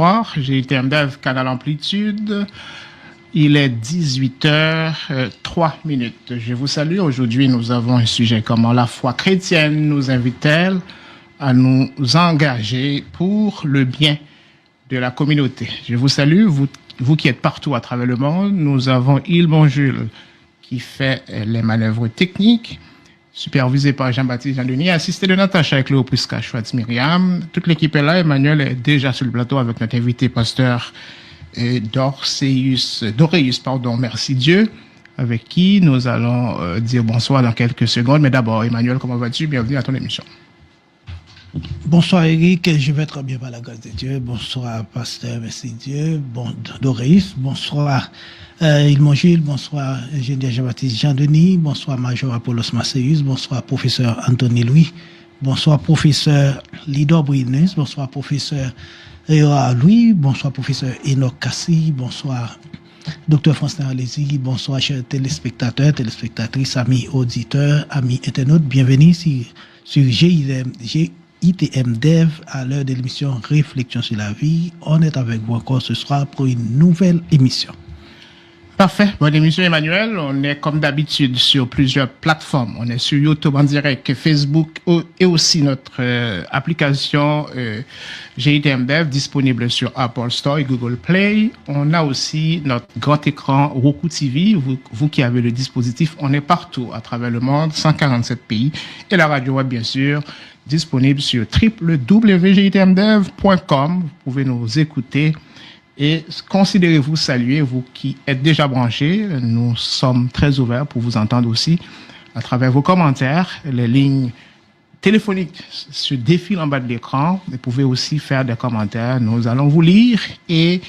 soir. J'ai été MDEV Canal Amplitude. Il est 18h03. Je vous salue. Aujourd'hui, nous avons un sujet comment la foi chrétienne nous invite-t-elle à nous engager pour le bien de la communauté. Je vous salue, vous qui êtes partout à travers le monde. Nous avons Ilbon Jules qui fait les manœuvres techniques, supervisé par Jean-Baptiste Jean-Denis, assisté de Natacha avec Léo Prisca, Schwartz Myriam. Toute l'équipe est là. Emmanuel est déjà sur le plateau avec notre invité pasteur Doréus, merci Dieu, avec qui nous allons dire bonsoir dans quelques secondes. Mais d'abord, Emmanuel, comment vas-tu? Bienvenue à ton émission. Bonsoir Eric, je vais très bien par la grâce de Dieu. Bonsoir pasteur, merci Dieu. Bon, Doréus, bonsoir Ilmon Gilles, bonsoir ingénieur Jean-Baptiste Jean-Denis, bonsoir Major Apollos Macéus, bonsoir professeur Anthony Louis, bonsoir professeur Lidor Brunus, bonsoir professeur Réa Louis, bonsoir professeur Enoch Kassi, bonsoir docteur François Alési, bonsoir chers téléspectateurs, téléspectatrices, amis auditeurs, amis internautes, bienvenue sur ITM Dev à l'heure de l'émission Réflexion sur la vie. On est avec vous encore ce soir pour une nouvelle émission. Parfait. Bonne émission, Emmanuel. On est comme d'habitude sur plusieurs plateformes. On est sur YouTube en direct, Facebook et aussi notre application GITM Dev disponible sur Apple Store et Google Play. On a aussi notre grand écran Roku TV. Vous qui avez le dispositif, on est partout à travers le monde, 147 pays. Et la radio web, bien sûr, disponible sur www.gitmdev.com. Vous pouvez nous écouter. Et considérez-vous saluer, vous qui êtes déjà branchés. Nous sommes très ouverts pour vous entendre aussi à travers vos commentaires. Les lignes téléphoniques se défilent en bas de l'écran. Vous pouvez aussi faire des commentaires. Nous allons vous lire et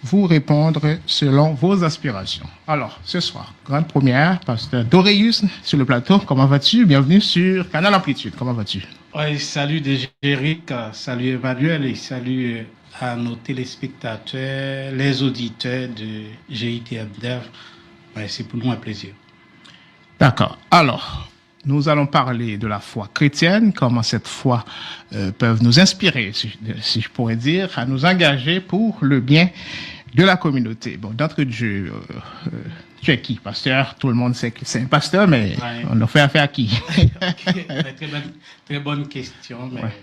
vous répondre selon vos aspirations. Alors, ce soir, grande première, pasteur Doréus sur le plateau. Comment vas-tu? Bienvenue sur Canal Amplitude. Comment vas-tu? Oui, salut déjà Eric, salut Emmanuel et salut à nos téléspectateurs, les auditeurs de GITM Dev. Ouais, c'est pour nous un plaisir. D'accord. Alors, nous allons parler de la foi chrétienne, comment cette foi peut nous inspirer, si je pourrais dire, à nous engager pour le bien de la communauté. Bon, d'entrée de jeu, tu es qui, pasteur? Tout le monde sait que c'est un pasteur, mais ouais. On a fait affaire à qui? Okay. Très bonne question, mais ouais.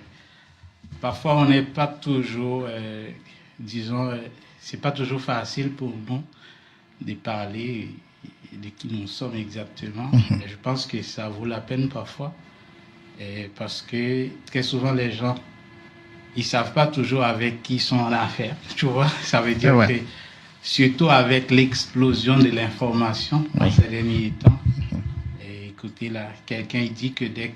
Parfois on n'est pas toujours, c'est pas toujours facile pour nous de parler de qui nous sommes exactement. Mais je pense que ça vaut la peine parfois, parce que très souvent les gens, ils savent pas toujours avec qui ils sont en affaire. Tu vois, ça veut dire que surtout avec l'explosion de l'information dans ces derniers temps. Et écoutez là, quelqu'un dit que dès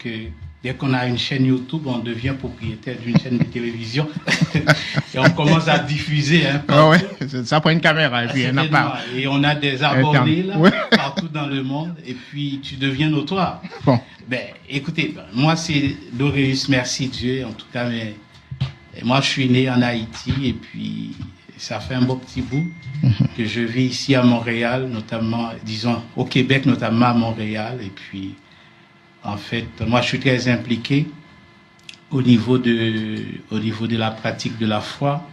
qu'on a une chaîne YouTube, on devient propriétaire d'une chaîne de télévision et on commence à diffuser. Ça prend une caméra et puis un appareil. Et on a des abonnés là, partout dans le monde et puis tu deviens notoire. Bon. Écoutez, moi c'est Doréus, merci Dieu en tout cas. Mais moi je suis né en Haïti et puis ça fait un beau petit bout que je vis ici à Montréal, notamment, disons au Québec, notamment à Montréal. Et puis en fait, moi, je suis très impliqué au niveau de la pratique de la foi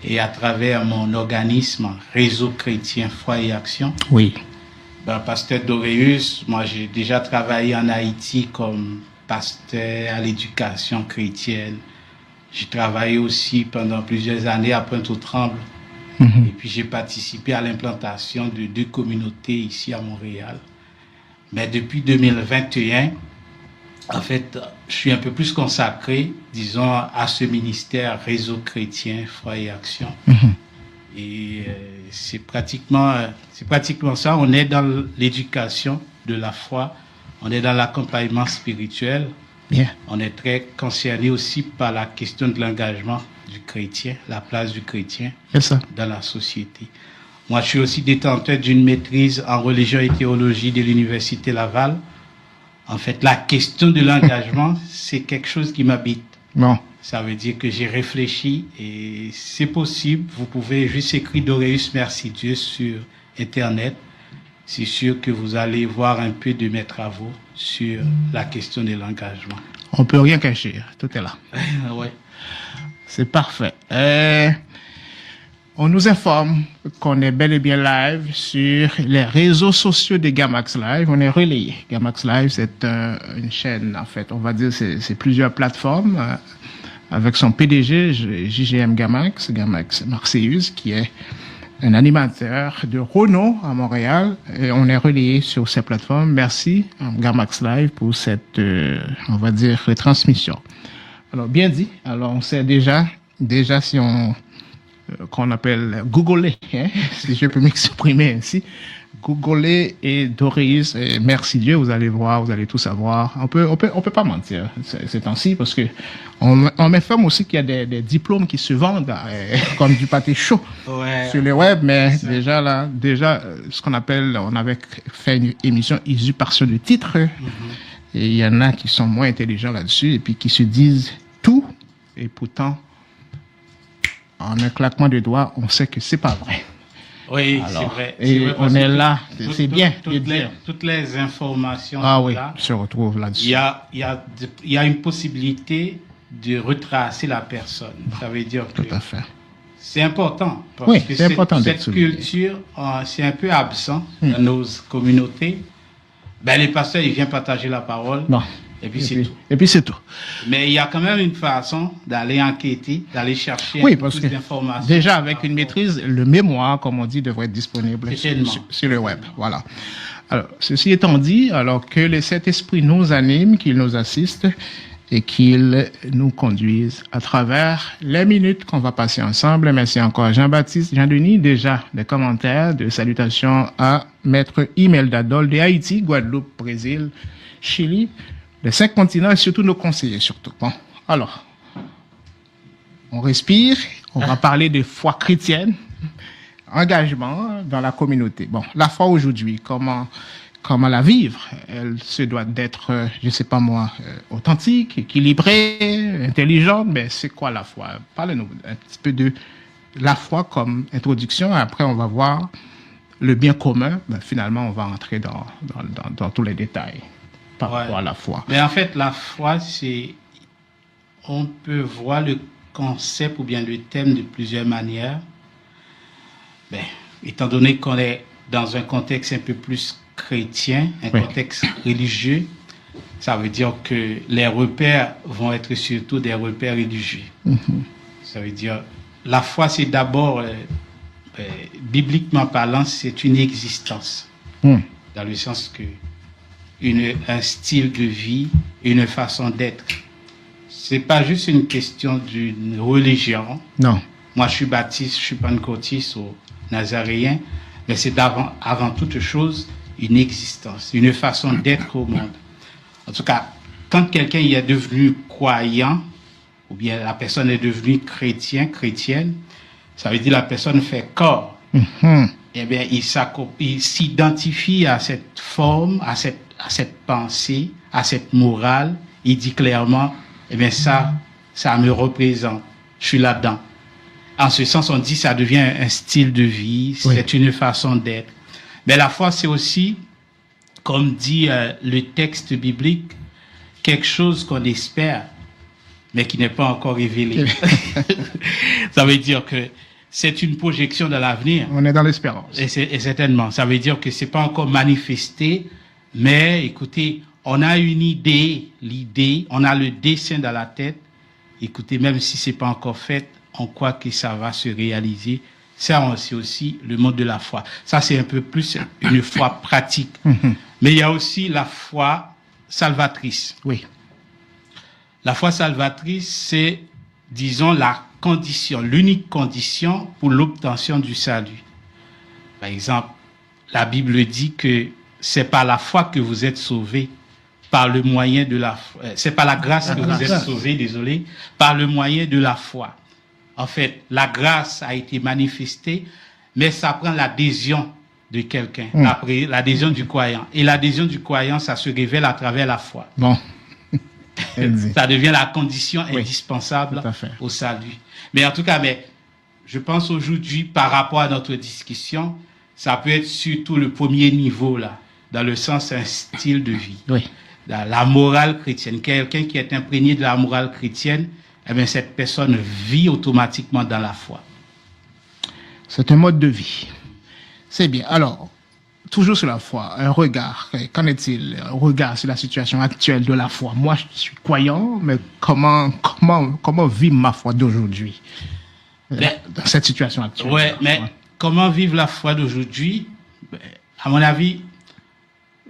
et à travers mon organisme Réseau Chrétien Foi et Action. Oui. Pasteur Doréus, moi, j'ai déjà travaillé en Haïti comme pasteur à l'éducation chrétienne. J'ai travaillé aussi pendant plusieurs années à Pointe-aux-Trembles. Et puis, j'ai participé à l'implantation de 2 communautés ici à Montréal. Mais depuis 2021, en fait, je suis un peu plus consacré, disons, à ce ministère Réseau Chrétien, Foi et Action. Et c'est pratiquement ça. On est dans l'éducation de la foi, on est dans l'accompagnement spirituel. On est très concerné aussi par la question de l'engagement du chrétien, la place du chrétien dans la société. Moi, je suis aussi détenteur d'une maîtrise en religion et théologie de l'Université Laval. En fait, la question de l'engagement, c'est quelque chose qui m'habite. Bon. Ça veut dire que j'ai réfléchi et c'est possible. Vous pouvez juste écrire Doréus Merci Dieu sur Internet. C'est sûr que vous allez voir un peu de mes travaux sur la question de l'engagement. On peut rien cacher, tout est là. Ouais. C'est parfait. On nous informe qu'on est bel et bien live sur les réseaux sociaux de Gamax Live. On est relayé. Gamax Live, c'est une chaîne, en fait, on va dire, c'est plusieurs plateformes avec son PDG, JGM Gamax Marseilleuse, qui est un animateur de renom à Montréal. Et on est relayé sur ces plateformes. Merci, Gamax Live, pour cette, on va dire, retransmission. Alors, bien dit. Alors, on sait déjà si on qu'on appelle googler, hein, si je peux m'exprimer ainsi, googler et Doréus, et merci Dieu, vous allez voir, vous allez tout savoir. On peut pas mentir ces temps-ci, parce que on m'informe aussi qu'il y a des diplômes qui se vendent comme du pâté chaud sur le web, mais déjà ce qu'on appelle, on avait fait une émission usurpation de titre, et il y en a qui sont moins intelligents là-dessus et puis qui se disent tout, et pourtant en un claquement de doigts, on sait que c'est pas vrai. Oui, alors, c'est vrai. Et vrai, on est là, c'est bien. Toutes les informations là, se retrouvent là-dessus. Il y a une possibilité de retracer la personne. Ça veut dire que tout à fait. C'est important. Parce que c'est important d'être cette culture, c'est un peu absent dans nos communautés. Ben, les pasteurs, ils viennent partager la parole. Non. Et puis c'est tout. Et puis c'est tout. Mais il y a quand même une façon d'aller enquêter, d'aller chercher plus d'informations. Déjà, avec une maîtrise, le mémoire, comme on dit, devrait être disponible sur le web. Voilà. Alors, ceci étant dit, alors que le Saint-Esprit nous anime, qu'il nous assiste et qu'il nous conduise à travers les minutes qu'on va passer ensemble. Merci encore Jean-Baptiste, Jean-Denis, déjà des commentaires de salutations à Maître Imelda Dol de Haïti, Guadeloupe, Brésil, Chili, les 5 continents et surtout nos conseillers, surtout. Bon, alors, on respire, on va parler de foi chrétienne, engagement dans la communauté. Bon, la foi aujourd'hui, comment la vivre? Elle se doit d'être, je sais pas moi, authentique, équilibrée, intelligente, mais c'est quoi la foi? Parlez-nous un petit peu de la foi comme introduction, et après on va voir le bien commun. Ben, finalement, on va entrer dans tous les détails. Par rapport à la foi. Mais en fait, la foi, c'est... On peut voir le concept ou bien le thème de plusieurs manières. Ben, étant donné qu'on est dans un contexte un peu plus chrétien, contexte religieux, ça veut dire que les repères vont être surtout des repères religieux. Ça veut dire... La foi, c'est d'abord, bibliquement parlant, c'est une existence. Dans le sens que un style de vie, une façon d'être. C'est pas juste une question d'une religion. Non. Moi, je suis baptiste, je suis pentecôtiste ou nazaréen, mais c'est avant toute chose une existence, une façon d'être au monde. En tout cas, quand quelqu'un y est devenu croyant, ou bien la personne est devenue chrétienne, ça veut dire la personne fait corps. Eh bien, il s'identifie à cette forme, à cette pensée, à cette morale. Il dit clairement, eh bien ça me représente. Je suis là-dedans. En ce sens, on dit ça devient un style de vie, c'est une façon d'être. Mais la foi, c'est aussi, comme dit le texte biblique, quelque chose qu'on espère, mais qui n'est pas encore révélé. Ça veut dire que c'est une projection de l'avenir. On est dans l'espérance. Et certainement. Ça veut dire que c'est pas encore manifesté, mais écoutez, on a une l'idée, on a le dessin dans la tête. Écoutez, même si c'est pas encore fait, on croit que ça va se réaliser. Ça, c'est aussi le mode de la foi. Ça, c'est un peu plus une foi pratique. Mais il y a aussi la foi salvatrice. Oui. La foi salvatrice, c'est, disons, l'unique condition pour l'obtention du salut. Par exemple, la Bible dit que c'est par la foi que vous êtes sauvés, par le moyen de la foi. C'est par la grâce que vous êtes sauvés, désolé, par le moyen de la foi. En fait, la grâce a été manifestée, mais ça prend l'adhésion de quelqu'un, l'adhésion du croyant. Et l'adhésion du croyant, ça se révèle à travers la foi. Bon. Ça devient la condition indispensable au salut. Mais en tout cas, je pense aujourd'hui, par rapport à notre discussion, ça peut être surtout le premier niveau, là, dans le sens un style de vie. Oui. La morale chrétienne. Quelqu'un qui est imprégné de la morale chrétienne, eh bien, cette personne vit automatiquement dans la foi. C'est un mode de vie. C'est bien. Alors, toujours sur la foi, un regard. Qu'en est-il? Un regard sur la situation actuelle de la foi. Moi, je suis croyant, mais comment vivre ma foi d'aujourd'hui? Dans cette situation actuelle. Ouais, mais comment vivre la foi d'aujourd'hui? À mon avis,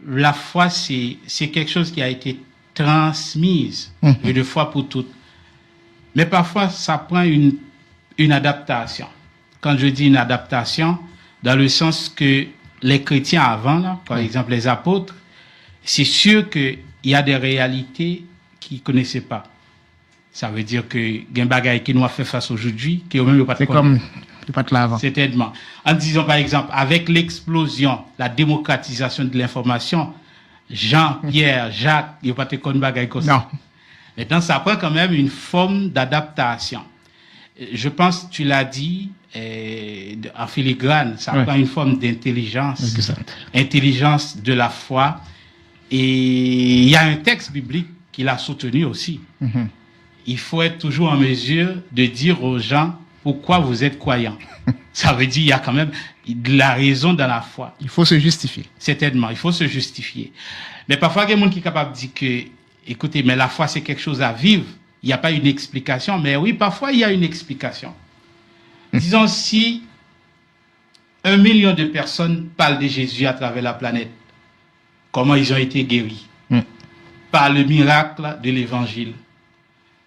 la foi, c'est quelque chose qui a été transmise une fois pour toutes. Mais parfois, ça prend une adaptation. Quand je dis une adaptation, dans le sens que les chrétiens avant, là, par exemple les apôtres, c'est sûr qu'il y a des réalités qu'ils ne connaissaient pas. Ça veut dire que il y a un bagage qui nous a fait face aujourd'hui, qui au même pas c'est comme pas de l'avant. Certainement. En disant par exemple, avec l'explosion, la démocratisation de l'information, Jean, Pierre, Jacques, il n'y a pas de bagage comme ça. Non. Maintenant, ça prend quand même une forme d'adaptation. Je pense, tu l'as dit, en filigrane, ça prend une forme d'intelligence. Exact. Intelligence de la foi. Et il y a un texte biblique qui l'a soutenu aussi. Il faut être toujours en mesure de dire aux gens pourquoi vous êtes croyants. Ça veut dire qu'il y a quand même de la raison dans la foi. Il faut se justifier. Certainement, il faut se justifier. Mais parfois, il y a des gens qui sont capables de dire que, écoutez, mais la foi, c'est quelque chose à vivre. Il n'y a pas une explication. Mais oui, parfois, il y a une explication. Disons, si 1 million de personnes parlent de Jésus à travers la planète, comment ils ont été guéris? Par le miracle de l'évangile.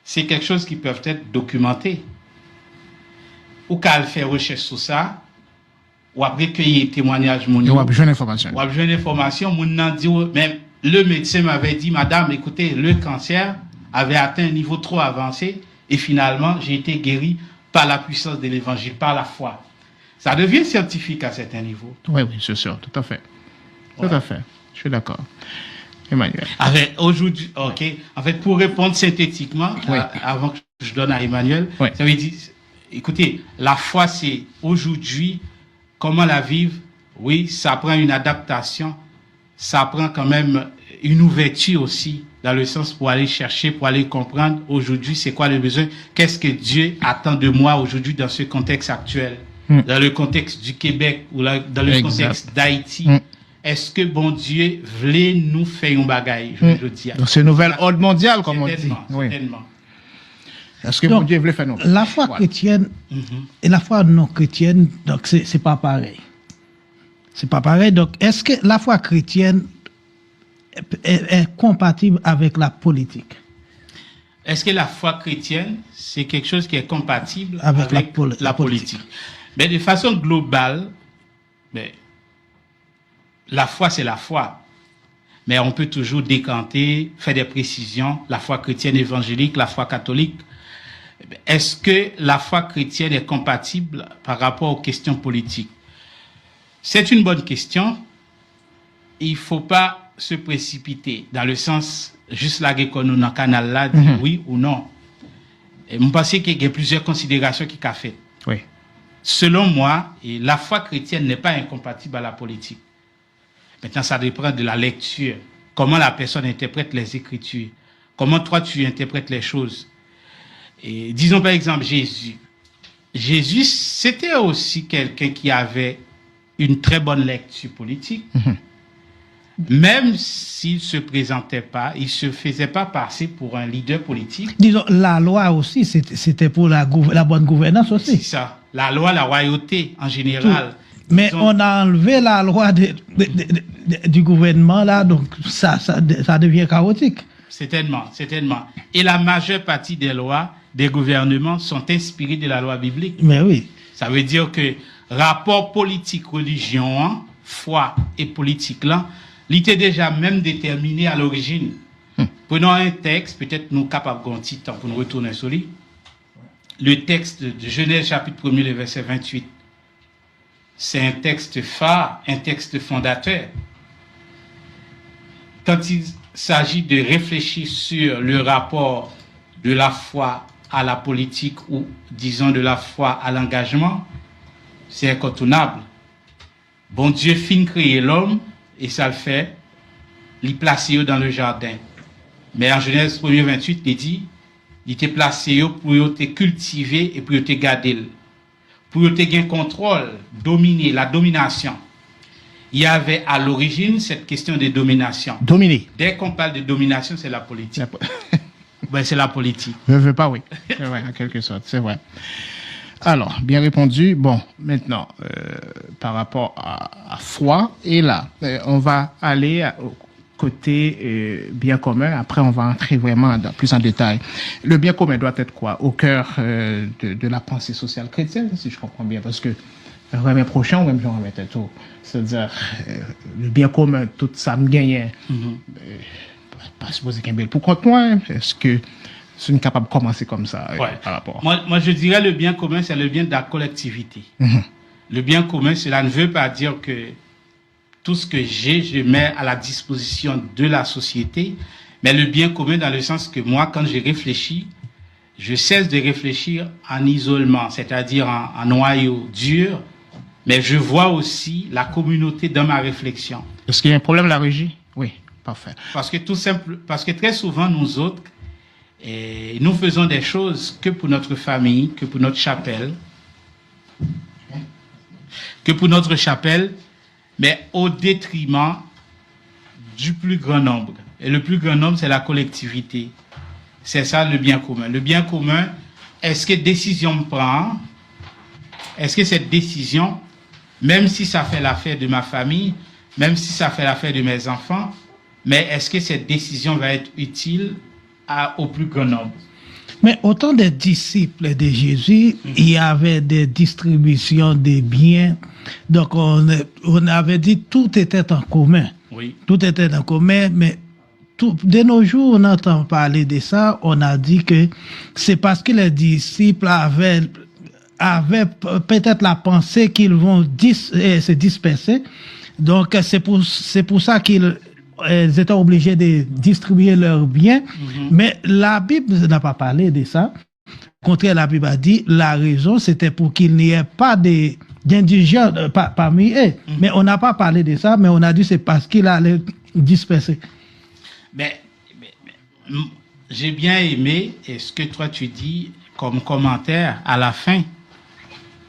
C'est quelque chose qui peut être documenté. Ou qu'à faire recherche sur ça, ou après recueillir témoignages mon ou besoin d'information. Ou besoin d'information, mon nan dit même le médecin m'avait dit madame, écoutez, le cancer avait atteint un niveau trop avancé et finalement, j'ai été guéri par la puissance de l'évangile, par la foi. Ça devient scientifique à certains niveaux. Oui, c'est sûr, tout à fait. Tout à fait. Je suis d'accord. Emmanuel. Aujourd'hui, ok. En fait, pour répondre synthétiquement, avant que je donne à Emmanuel, ça veut dire, écoutez, la foi, c'est aujourd'hui, comment la vivre? Oui, ça prend une adaptation, ça prend quand même une ouverture aussi, dans le sens pour aller chercher, pour aller comprendre aujourd'hui c'est quoi le besoin, qu'est-ce que Dieu attend de moi aujourd'hui dans ce contexte actuel, dans le contexte du Québec ou dans le contexte d'Haïti. Est-ce que bon Dieu voulait nous faire un bagage, je dis. Donc c'est une nouvelle ordre mondiale, comme on dit. Certainement. Est-ce que bon Dieu voulait faire nous? La foi chrétienne et la foi non chrétienne, donc c'est pas pareil. C'est pas pareil. Donc, est-ce que la foi chrétienne est compatible avec la politique? Est-ce que la foi chrétienne, c'est quelque chose qui est compatible avec la politique? Mais de façon globale, la foi, c'est la foi. Mais on peut toujours décanter, faire des précisions, la foi chrétienne évangélique, la foi catholique. Est-ce que la foi chrétienne est compatible par rapport aux questions politiques? C'est une bonne question. Il ne faut pas se précipiter dans le sens, juste là, qu'on nous dans le canal là, dire oui ou non. Et je pense qu'il y a plusieurs considérations qui sont faites. Oui. Selon moi, la foi chrétienne n'est pas incompatible à la politique. Maintenant, ça dépend de la lecture. Comment la personne interprète les Écritures. Comment toi, tu interprètes les choses. Et disons par exemple Jésus. Jésus, c'était aussi quelqu'un qui avait une très bonne lecture politique. Même s'il ne se présentait pas, il ne se faisait pas passer pour un leader politique. Disons, la loi aussi, c'était pour la bonne gouvernance aussi. C'est ça. La loi, la royauté en général. Tout. Mais on a enlevé la loi du gouvernement, là, donc ça devient chaotique. Certainement. Et la majeure partie des lois, des gouvernements sont inspirées de la loi biblique. Mais oui. Ça veut dire que rapport politique-religion, foi et politique, là, il était déjà même déterminé à l'origine. Prenons un texte, peut-être nous capables d'un petit temps pour nous retourner sur lui. Le texte de Genèse chapitre 1, le verset 28. C'est un texte phare, un texte fondateur. Quand il s'agit de réfléchir sur le rapport de la foi à la politique ou, disons, de la foi à l'engagement, c'est incontournable. Bon Dieu fin créer l'homme et ça le fait, il place dans le jardin. Mais en Genèse 1, 28, il dit, il était placé pour te cultiver et pour te garder. pour te gagner contrôle, dominer, la domination. Il y avait à l'origine cette question de domination. Dominer. Dès qu'on parle de domination, c'est la politique. Ben, c'est la politique. Je ne veux pas, oui. C'est vrai, en quelque sorte, c'est vrai. Alors, bien répondu. Bon, maintenant, par rapport à foi, et là, on va aller au côté bien commun. Après, on va entrer vraiment plus en détail. Le bien commun doit être quoi? Au cœur de la pensée sociale chrétienne, si je comprends bien, parce que mes prochains, ou même j'en remettais tout. C'est-à-dire, le bien commun, tout ça me gagne. Pas supposé qu'il y ait un bel pour contre moi. Est-ce que c'est capable de commencer comme ça par rapport? Moi, je dirais le bien commun, c'est le bien de la collectivité. Le bien commun, cela ne veut pas dire que tout ce que j'ai, je mets à la disposition de la société, mais le bien commun dans le sens que moi, quand je réfléchis, je cesse de réfléchir en isolement, c'est-à-dire en noyau dur, mais je vois aussi la communauté dans ma réflexion. Est-ce qu'il y a un problème la régie? Oui, parfait. Parce que très souvent, nous autres, nous faisons des choses que pour notre famille, que pour notre chapelle, mais au détriment du plus grand nombre. Et le plus grand nombre, c'est la collectivité. C'est ça le bien commun. Le bien commun, est-ce que décision me prend? Est-ce que cette décision, même si ça fait l'affaire de ma famille, même si ça fait l'affaire de mes enfants, mais est-ce que cette décision va être utile au plus grand nombre? Mais autant des disciples de Jésus, il y avait des distributions des biens. Donc, on avait dit tout était en commun. Oui. Tout était en commun, mais de nos jours, on entend parler de ça. On a dit que c'est parce que les disciples avaient peut-être la pensée qu'ils vont se disperser. Donc, c'est pour ça qu'ils étaient obligés de distribuer leurs biens. Mais la Bible n'a pas parlé de ça. Au contraire, la Bible a dit la raison, c'était pour qu'il n'y ait pas d'indigents parmi eux. Mais on n'a pas parlé de ça, mais on a dit c'est parce qu'il allait disperser. Mais j'ai bien aimé ce que toi tu dis comme commentaire à la fin.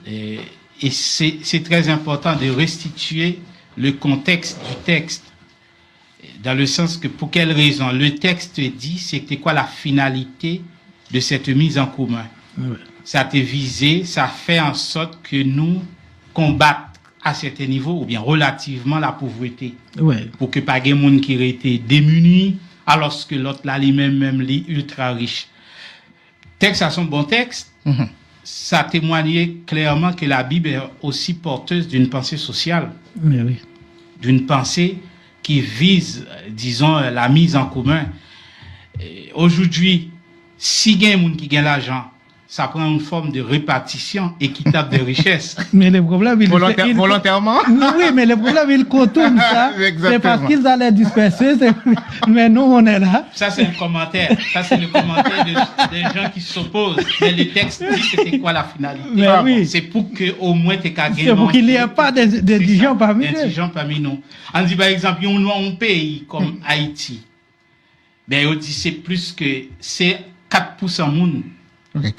Et c'est très important de restituer le contexte du texte. Dans le sens que pour quelle raison? Le texte dit c'était quoi la finalité de cette mise en commun. Oui. Ça te visé, ça fait en sorte que nous combattions à certains niveaux ou bien relativement la pauvreté. Ouais. Pour que pas de monde qui aurait été démuni alors que l'autre là lui-même lui ultra riche. Texte à son bon texte, ça témoignait clairement que la Bible est aussi porteuse d'une pensée sociale. Mais oui. D'une pensée qui vise, disons, la mise en commun. Aujourd'hui, si il y a un monde qui gagne l'argent, ça prend une forme de répartition équitable des richesses. Mais le problème, Volontairement? Oui, mais le problème, ils contournent ça. C'est parce qu'ils allaient disperser. Mais nous, on est là. Ça, c'est un commentaire. Ça, c'est le commentaire des gens qui s'opposent. Mais le texte dit c'était quoi la finalité. Mais oui. C'est pour qu'au moins tu aies gagné. C'est pour qu'il n'y ait pas d'indigents parmi nous. D'indigents parmi nous. On dit par exemple, il y a un pays comme Haïti. Ben, on dit c'est plus que c'est 4% monde. Qui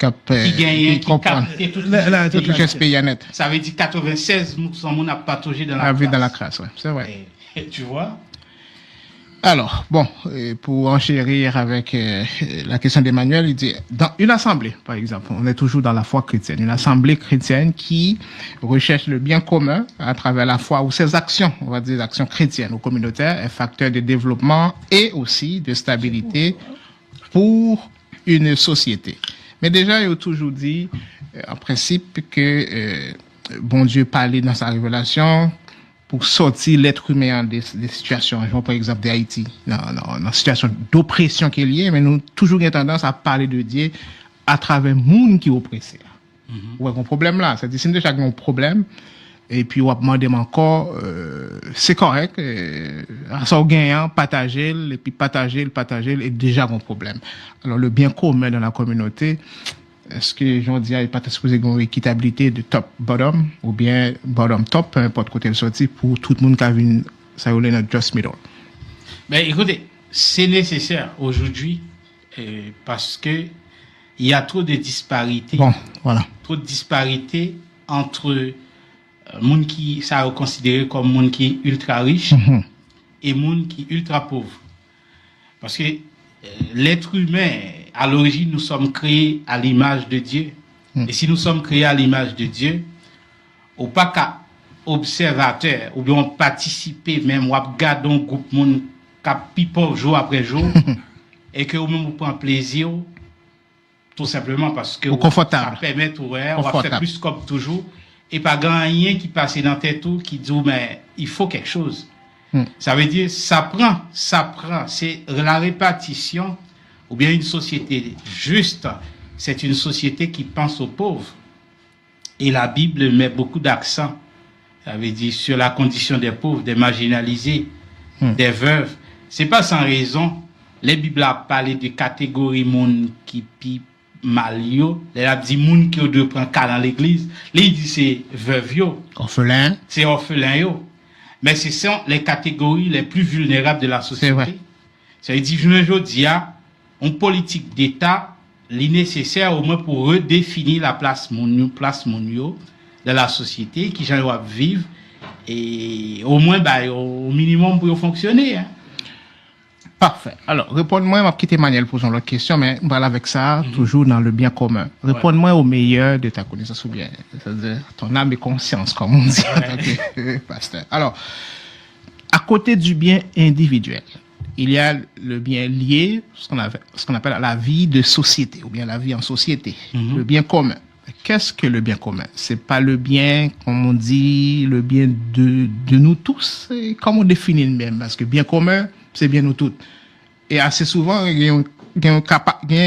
gagne, qui capte toute la net. Ça veut dire 96% monde a patogé dans la vie dans la crasse, ouais. C'est vrai. Et tu vois? Alors, bon, pour enchérir avec la question d'Emmanuel, il dit, dans une assemblée, par exemple, on est toujours dans la foi chrétienne, une assemblée chrétienne qui recherche le bien commun à travers la foi ou ses actions, on va dire actions chrétiennes ou communautaires, est facteur de développement et aussi de stabilité pour une société. Mais déjà, il a toujours dit, en principe, que bon Dieu parlait dans sa révélation pour sortir l'être humain des situations, par exemple d'Haïti, dans une situation d'oppression qui est liée, mais nous toujours avons tendance à parler de Dieu à travers le monde qui est oppressé. Ouais, un problème là, c'est-à-dire c'est déjà un problème, et puis on va demander encore, c'est correct, à son gagnant, partager, et puis partager, est déjà un problème. Alors le bien commun dans la communauté, est-ce que j'en dis, il n'est pas supposé avoir une équitabilité de top-bottom, ou bien bottom-top, peu importe côté le sorti, pour tout le monde qui a vu ça roule notre just middle? Mais écoutez, c'est nécessaire aujourd'hui, parce que il y a trop de disparités. Bon, voilà. Trop de disparités entre monde qui ça est considéré comme monde qui est ultra riche et monde qui est ultra pauvre. Parce que l'être humain, à l'origine, nous sommes créés à l'image de Dieu. Et si nous sommes créés à l'image de Dieu, ou pas qu'à observateur, ou bien participer même, ou à garder un groupe monde qui pipe jour après jour, et que vous-même vous prenez plaisir, tout simplement parce que confortable. Ça permet on va faire plus comme toujours, et pas rien qui passe dans tête tout qui dit mais il faut quelque chose. Ça veut dire ça prend, c'est la répartition, ou bien une société juste, c'est une société qui pense aux pauvres. Et la Bible met beaucoup d'accent, ça veut dire sur la condition des pauvres, des marginalisés, des veuves. C'est pas sans raison. Les Bibles a parlé de catégories monde qui pipent mal yo, les a dit monde qui doit prendre cas dans l'église, les dit c'est veuve yo, orphelin, c'est orphelin yo. Mais ce sont les catégories les plus vulnérables de la société. Ça veut dire je dis une politique d'État li nécessaire au moins pour redéfinir la place monio dans la société qui j'en doit vivre et au moins au minimum pour fonctionner. Parfait. Alors, réponds-moi, je vais quitter Manuel pour l'autre question, mais voilà avec ça, toujours dans le bien commun. Réponds-moi au meilleur de ta connaissance ou bien, c'est-à-dire ton âme et conscience, comme on dit en tant que pasteur. Alors, à côté du bien individuel, il y a le bien lié, ce qu'on appelle la vie de société, ou bien la vie en société, le bien commun. Qu'est-ce que le bien commun? C'est pas le bien, comme on dit, le bien de nous tous, et comment on définit le même? Parce que bien commun, c'est bien nous tous. Et assez souvent, il y a un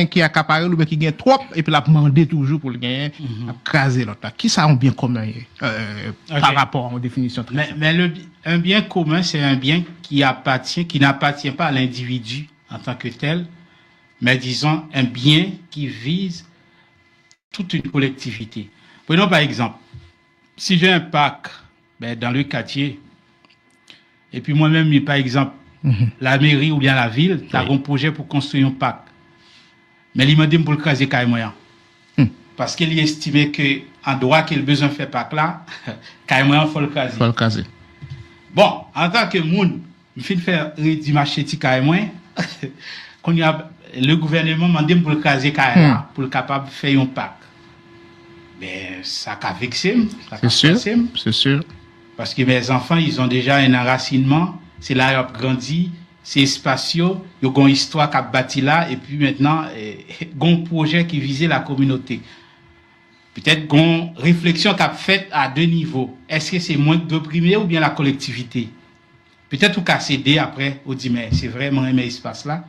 qui a accaparé ou bien qui gagne trop, et puis l'a demandé toujours pour le gagner, à craser l'autre. Qui ça a un bien commun par rapport aux définitions? Mais un bien commun, c'est un bien qui n'appartient pas à l'individu en tant que tel, mais disons un bien qui vise toute une collectivité. Prenons par exemple, si j'ai un parc dans le quartier, et puis moi-même, par exemple, la mairie ou bien la ville, tu as un projet pour construire un parc. Mais il m'a dit pour le craser carrément. Parce qu'il estimait qu'en droit qu'il a besoin de faire parc là, carrément, il faut le craser. Faut le craser. Bon, en tant que monde, je fais faire du marché carrément, quand le gouvernement m'a dit pour le craser carrément, pour le capable de faire un parc. Mais ça a vexé. C'est sûr. Parce que mes enfants, ils ont déjà un enracinement. C'est là qu'ils ont grandi, c'est spatiaux, ils ont une histoire qui a bâti là, et puis maintenant, ils ont un projet qui visait la communauté. Peut-être qu'ils ont une réflexion qui a faite à deux niveaux. Est-ce que c'est moins d'opprimer ou bien la collectivité? Peut-être qu'on a cédé après, on dit, mais c'est vraiment un espace là,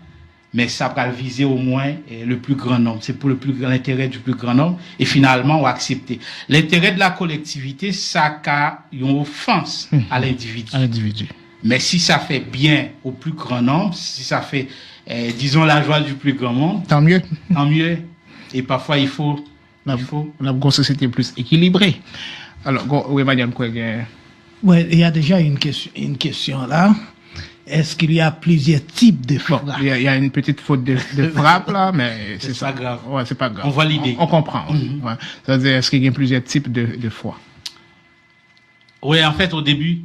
mais ça va viser au moins le plus grand nombre. C'est pour l'intérêt du plus grand nombre, et finalement, on va accepter. L'intérêt de la collectivité, ça a une offense à l'individu. Mais si ça fait bien au plus grand nombre, si ça fait, disons, la joie du plus grand nombre, tant mieux. Tant mieux. Et parfois, il faut. On a une société plus équilibrée. Alors, oui, madame, quoi, ouais, il y a déjà une question là. Est-ce qu'il y a plusieurs types de frappe? Il y a une petite faute de frappe là, mais c'est pas grave. Ouais, c'est pas grave. On voit l'idée. On comprend. Ouais. C'est-à-dire, est-ce qu'il y a plusieurs types de foi? Oui, en fait, au début,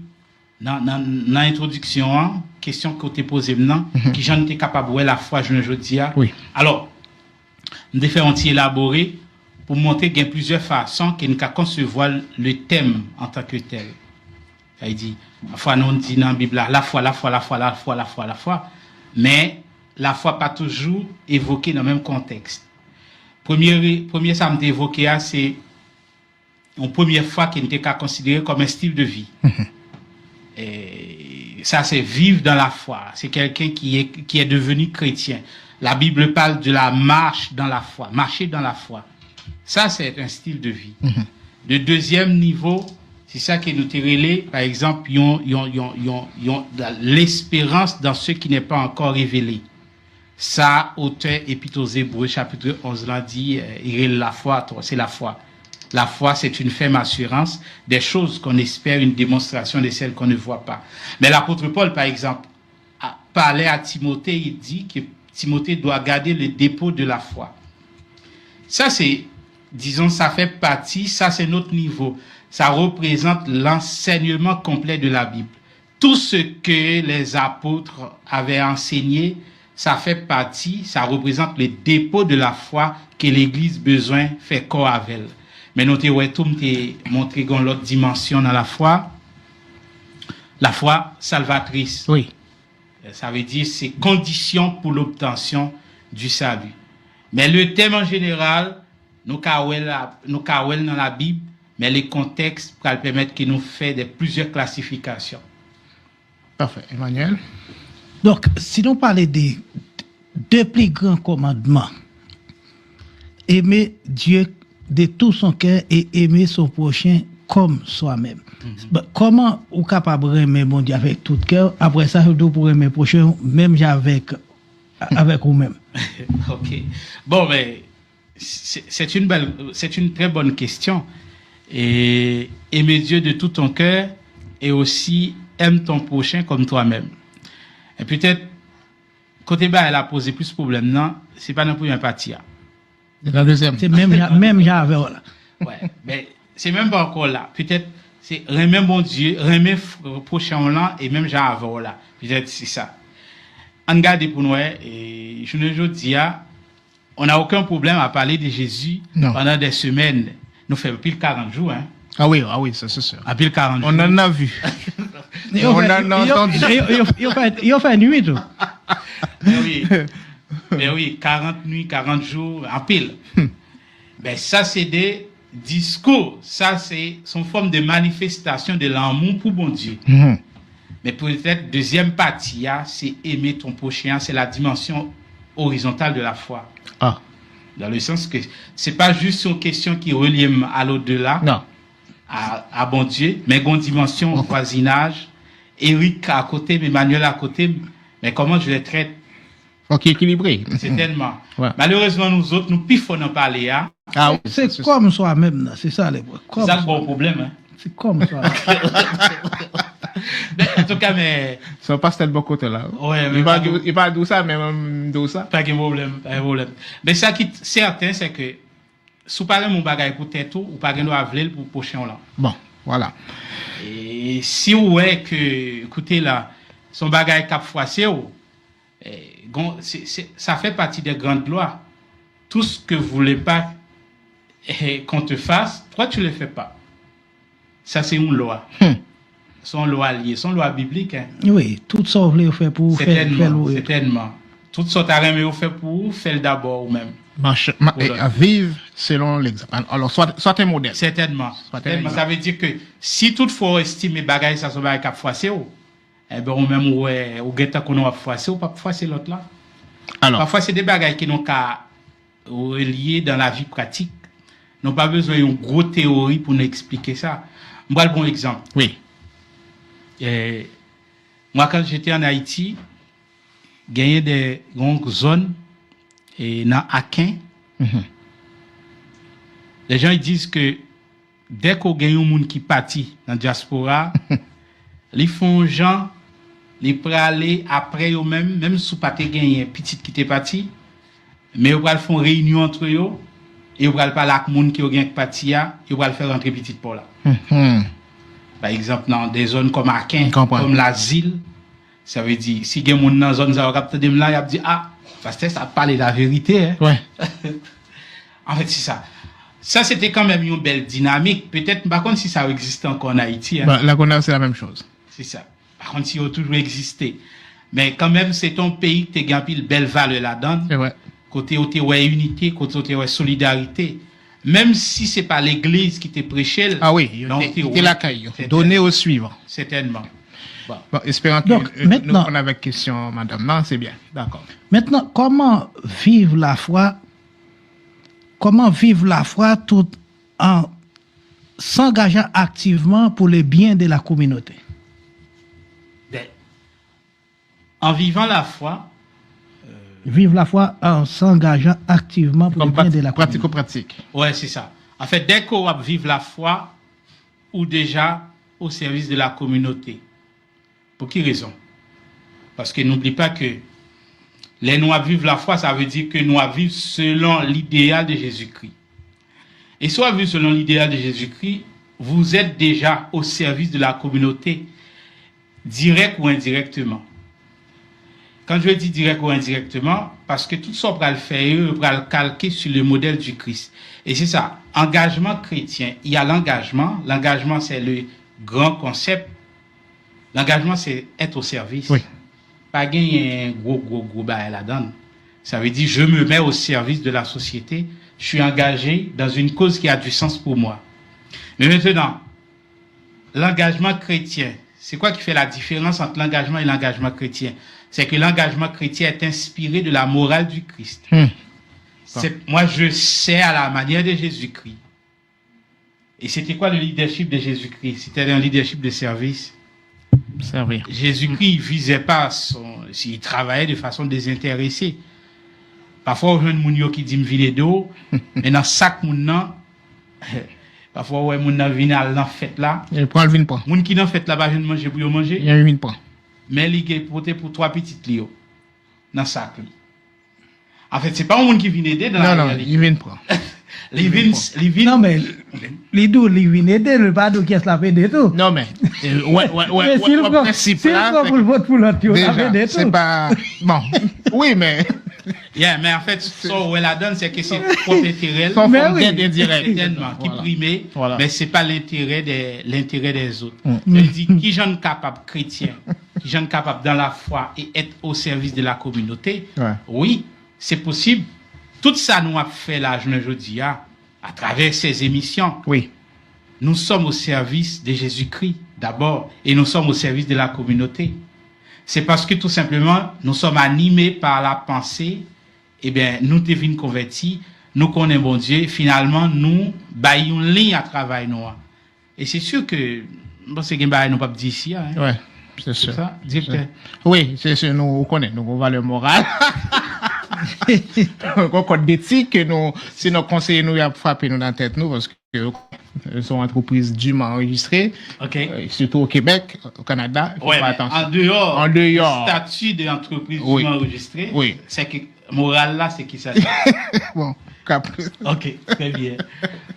dans l'introduction, question que tu posée maintenant, qui j'en étais capable de la foi, je ne dis pas. Oui. Alors, nous devons élaborer pour montrer qu'il y a plusieurs façons qu'on peut concevoir le thème en tant que tel. Ça veut dire, la foi, nous dit dans la Bible, la foi, mais la foi pas toujours évoquée dans le même contexte. Premier ça m'a évoqué, c'est une première fois qui était considéré comme un style de vie. Et ça, c'est vivre dans la foi. C'est quelqu'un qui est devenu chrétien. La Bible parle de la marche dans la foi, marcher dans la foi. Ça, c'est un style de vie. Le deuxième niveau, c'est ça qui nous relève, par exemple, ils ont l'espérance dans ce qui n'est pas encore révélé. Ça, auteur Épître aux Hébreux, chapitre 11, l'a dit, la foi, c'est la foi. La foi, c'est une ferme assurance des choses qu'on espère, une démonstration de celles qu'on ne voit pas. Mais l'apôtre Paul, par exemple, parlait à Timothée, il dit que Timothée doit garder le dépôt de la foi. Ça, c'est disons, ça fait partie, ça c'est notre niveau. Ça représente l'enseignement complet de la Bible. Tout ce que les apôtres avaient enseigné, ça fait partie, ça représente le dépôt de la foi que l'Église besoin fait corps avec elle. Mais nous t'ai montré l'autre dimension dans la foi salvatrice. Oui. Ça veut dire c'est condition pour l'obtention du salut. Mais le thème en général, nous kawel dans la Bible, mais les contextes pour permettre que nous fassions plusieurs classifications. Parfait. Emmanuel? Donc, si nous parlons des deux plus grands commandements, aimer Dieu de tout son cœur et aimer son prochain comme soi-même. Comment vous êtes capable d'aimer mon Dieu avec tout cœur, après ça, vous pouvez aimer prochain, même avec vous-même? Ok. Bon, mais c'est une très bonne question. Et aimer Dieu de tout ton cœur et aussi aime ton prochain comme toi-même. Et peut-être, côté bas, elle a posé plus de problèmes. Non, c'est pas non plus un parti. La deuxième. C'est même j'avais là. Ouais, mais c'est même pas encore là. Peut-être, c'est aimer mon Dieu, aimer prochain là, et même j'avais là. Peut-être c'est ça. En garde pour nous, et je ne dis pas, on n'a aucun problème à parler de Jésus pendant des semaines. Nous faisons pile 40 jours, hein. Ah oui, ça c'est sûr. À pile 40 jours. On en a vu. On en a entendu. Il a fait nuit, tout. Mais oui, 40 nuits, 40 jours, en pile. Ben, ça, c'est des discours. Ça, c'est son forme de manifestation de l'amour pour bon Dieu. Mais peut-être, deuxième partie, c'est aimer ton prochain. C'est la dimension horizontale de la foi. Ah. Dans le sens que c'est pas juste une question qui relie à l'au-delà. Non. À bon Dieu, mais une dimension voisinage. Eric à côté, Emmanuel à côté. Mais comment je les traite? Ok, équilibré. C'est tellement. Ouais. Malheureusement, nous autres, nous pifons en parler. Hein? Ah oui, c'est comme soi-même, c'est ça les C'est ça le bon problème. Hein? C'est comme ça. En tout cas, mais. Ça passe tel bon côté là. Ouais, mais il parle de ça, mais même de ça. Pas de problème, pas de problème. Mais ça qui est certain, c'est que si vous parlez mon bagage pour tête, ou pas de avril pour prochain là. Bon, voilà. Et si vous voyez que, écoutez là, son bagage cap froissé, ça fait partie des grandes lois. Tout ce que vous voulez pas qu'on te fasse, toi tu le fais pas. Ça c'est une loi. Son loi liée, son loi biblique. Hein. Oui, tout ça vous voulez faire pour faire certainement. Tout ça vous fait pour faire d'abord ou même. À vivre selon l'exemple. Alors, soit un modèle. Certainement. Ça veut dire que si toutefois on estime les bagages, ça se va cap froissé, eh ben, ou même, ou guetta qu'on a froissé, ou pas froissé l'autre là. Alors. Parfois, c'est des bagages qui n'ont qu'à relier dans la vie pratique. N'ont pas besoin d'une grosse théorie pour nous expliquer ça. Moi, le bon exemple. Oui. Moi, quand j'étais en Haïti, gagné des grandes zones, et dans Akin, les gens ils disent que dès qu'on gagne un monde qui partit dans la diaspora, ils font gens, ils peuvent aller après eux-mêmes, même si pas gagné un petit qui est parti, mais ils vont faire une réunion entre eux, et ils vont parler avec les gens qui ont gagné parti, ils vont faire rentrer petit pour là. Par exemple, dans des zones comme Akin, comme l'asile, ça veut dire, si il y a des gens dans la zone, ça va dire, ah, parce que ça parle de la vérité. Hein. Ouais. En fait, c'est ça. Ça, c'était quand même une belle dynamique. Peut-être, par contre, si ça existe encore en Haïti. Hein. La Gonave, c'est la même chose. C'est ça. Par contre, si il a toujours existé. Mais quand même, c'est ton pays qui a une belle valeur là-dedans. C'est vrai. Côté où tu as unité, côté où tu as solidarité. Même si ce n'est pas l'église qui t'a prêché. Ah oui, il l'accueil. Donné au suivant. Certainement. Bon, espérons que nous on avait question, madame. Non, c'est bien. D'accord. Maintenant, comment vivre la foi tout en s'engageant activement pour le bien de la communauté? En vivant la foi. Vivre la foi en s'engageant activement pour le bien de la communauté. Pratico-pratique. Ouais, c'est ça. En fait, dès qu'on va vivre la foi, ou déjà au service de la communauté. Pour quelle raison? Parce que n'oublie pas que les nous à vivre la foi, ça veut dire que nous à vivre selon l'idéal de Jésus-Christ. Et soit vu selon l'idéal de Jésus-Christ, vous êtes déjà au service de la communauté, direct ou indirectement. Quand je dis direct ou indirectement, parce que tout ça, on va le faire, on va le calquer sur le modèle du Christ. Et c'est ça, engagement chrétien. Il y a l'engagement. L'engagement, c'est le grand concept. L'engagement, c'est être au service. Oui. Pas gagner un gros bail là-dedans. Ça veut dire, je me mets au service de la société. Je suis engagé dans une cause qui a du sens pour moi. Mais maintenant, l'engagement chrétien, c'est quoi qui fait la différence entre l'engagement et l'engagement chrétien? C'est que l'engagement chrétien est inspiré de la morale du Christ. Moi, je sais à la manière de Jésus-Christ. Et c'était quoi le leadership de Jésus-Christ? C'était un leadership de service. Servir. Jésus-Christ ne visait pas il travaillait de façon désintéressée. Parfois, on a un gens qui dit me d'eau, mais dans chaque monde, parfois, ouais, moun nan vin à l'enfête là. Il prend le vin pas. Moun qui nan fête là, pas vient manger pour manger. Il vin pas. Mais il est porté pour 3 petites lio dans sac. En fait, c'est pas un monde qui vient aider dans la réalité. Il vient pas. Les vins. Non, mais les deux, les vins aider, le pas de qui est la paix de tout. Non, mais, le principe là. C'est pour le vote pour l'autre, c'est pas, bon, oui, mais. Yeah, mais en fait, ça, où elle la donne, c'est que c'est propre intérêt. Son forme d'aide indirecte. Qui primait, mais c'est pas l'intérêt des autres. Mm. Je dis, qui j'en capable chrétien, qui j'en capable dans la foi et être au service de la communauté, oui, c'est possible. Tout ça nous a fait là, je ne dis à travers ces émissions. Oui. Nous sommes au service de Jésus-Christ d'abord et nous sommes au service de la communauté. C'est parce que tout simplement, nous sommes animés par la pensée, eh bien, nous devenons convertis, nous connaissons bon Dieu, et finalement, nous baillons une ligne à travail nous. Et c'est sûr que, bon, c'est qu'il nous pas dit ici, hein. Ouais, c'est sûr. C'est ça, directeur. Oui, c'est sûr, nous connaissons, nous avons valeur morale. Un code d'éthique que nous, si nos conseillers nous a frappé nous dans la tête, nous, parce que sont entreprises dûment enregistrées, surtout au Québec, au Canada. Ouais, en dehors, le statut d'entreprise dûment enregistrée, c'est que morale là, c'est qui ça? Bon, ok, très bien.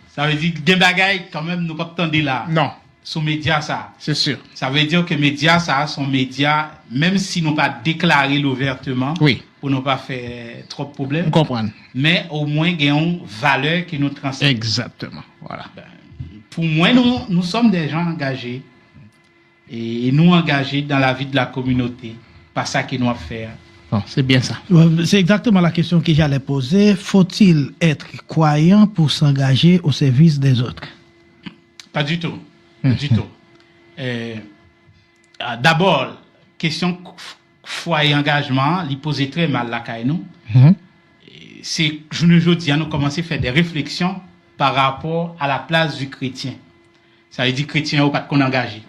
Ça veut dire que des bagailles, quand même, nous pas attendre là. Non. Sous médias, ça. C'est sûr. Ça veut dire que médias, ça, sont médias, même si nous pas déclaré l'ouvertement, pour ne pas faire trop de problèmes. On comprend. Mais au moins, il y a une valeur qui nous transcende. Exactement. Voilà. Pour moi, nous sommes des gens engagés. Et nous engagés dans la vie de la communauté. Pas ça qu'il nous a fait. Bon, c'est bien ça. C'est exactement la question que j'allais poser. Faut-il être croyant pour s'engager au service des autres? Pas du tout. Pas du tout. D'abord, question foi et engagement, il posait très mal la caille nous. C'est, je ne dis, nous commencer à faire des réflexions par rapport à la place du chrétien. Ça veut dire chrétien ou pas qu'on engagé.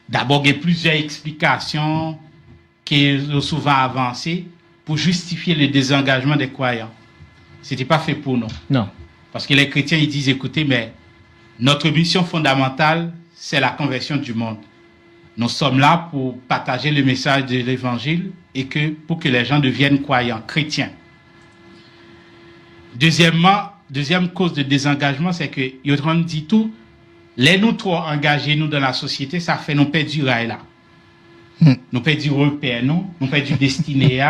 D'abord, il y a plusieurs explications qui sont souvent avancées pour justifier le désengagement des croyants. C'était pas fait pour nous. Non. Parce que les chrétiens, ils disent, écoutez, mais notre mission fondamentale, c'est la conversion du monde. Nous sommes là pour partager le message de l'évangile et pour que les gens deviennent croyants, chrétiens. Deuxième cause de désengagement, c'est que Yotran dit tout, les nous trop engagés nous dans la société, ça fait nous perdre du rail là. Nous perdons du repère, nous perdons du destiné.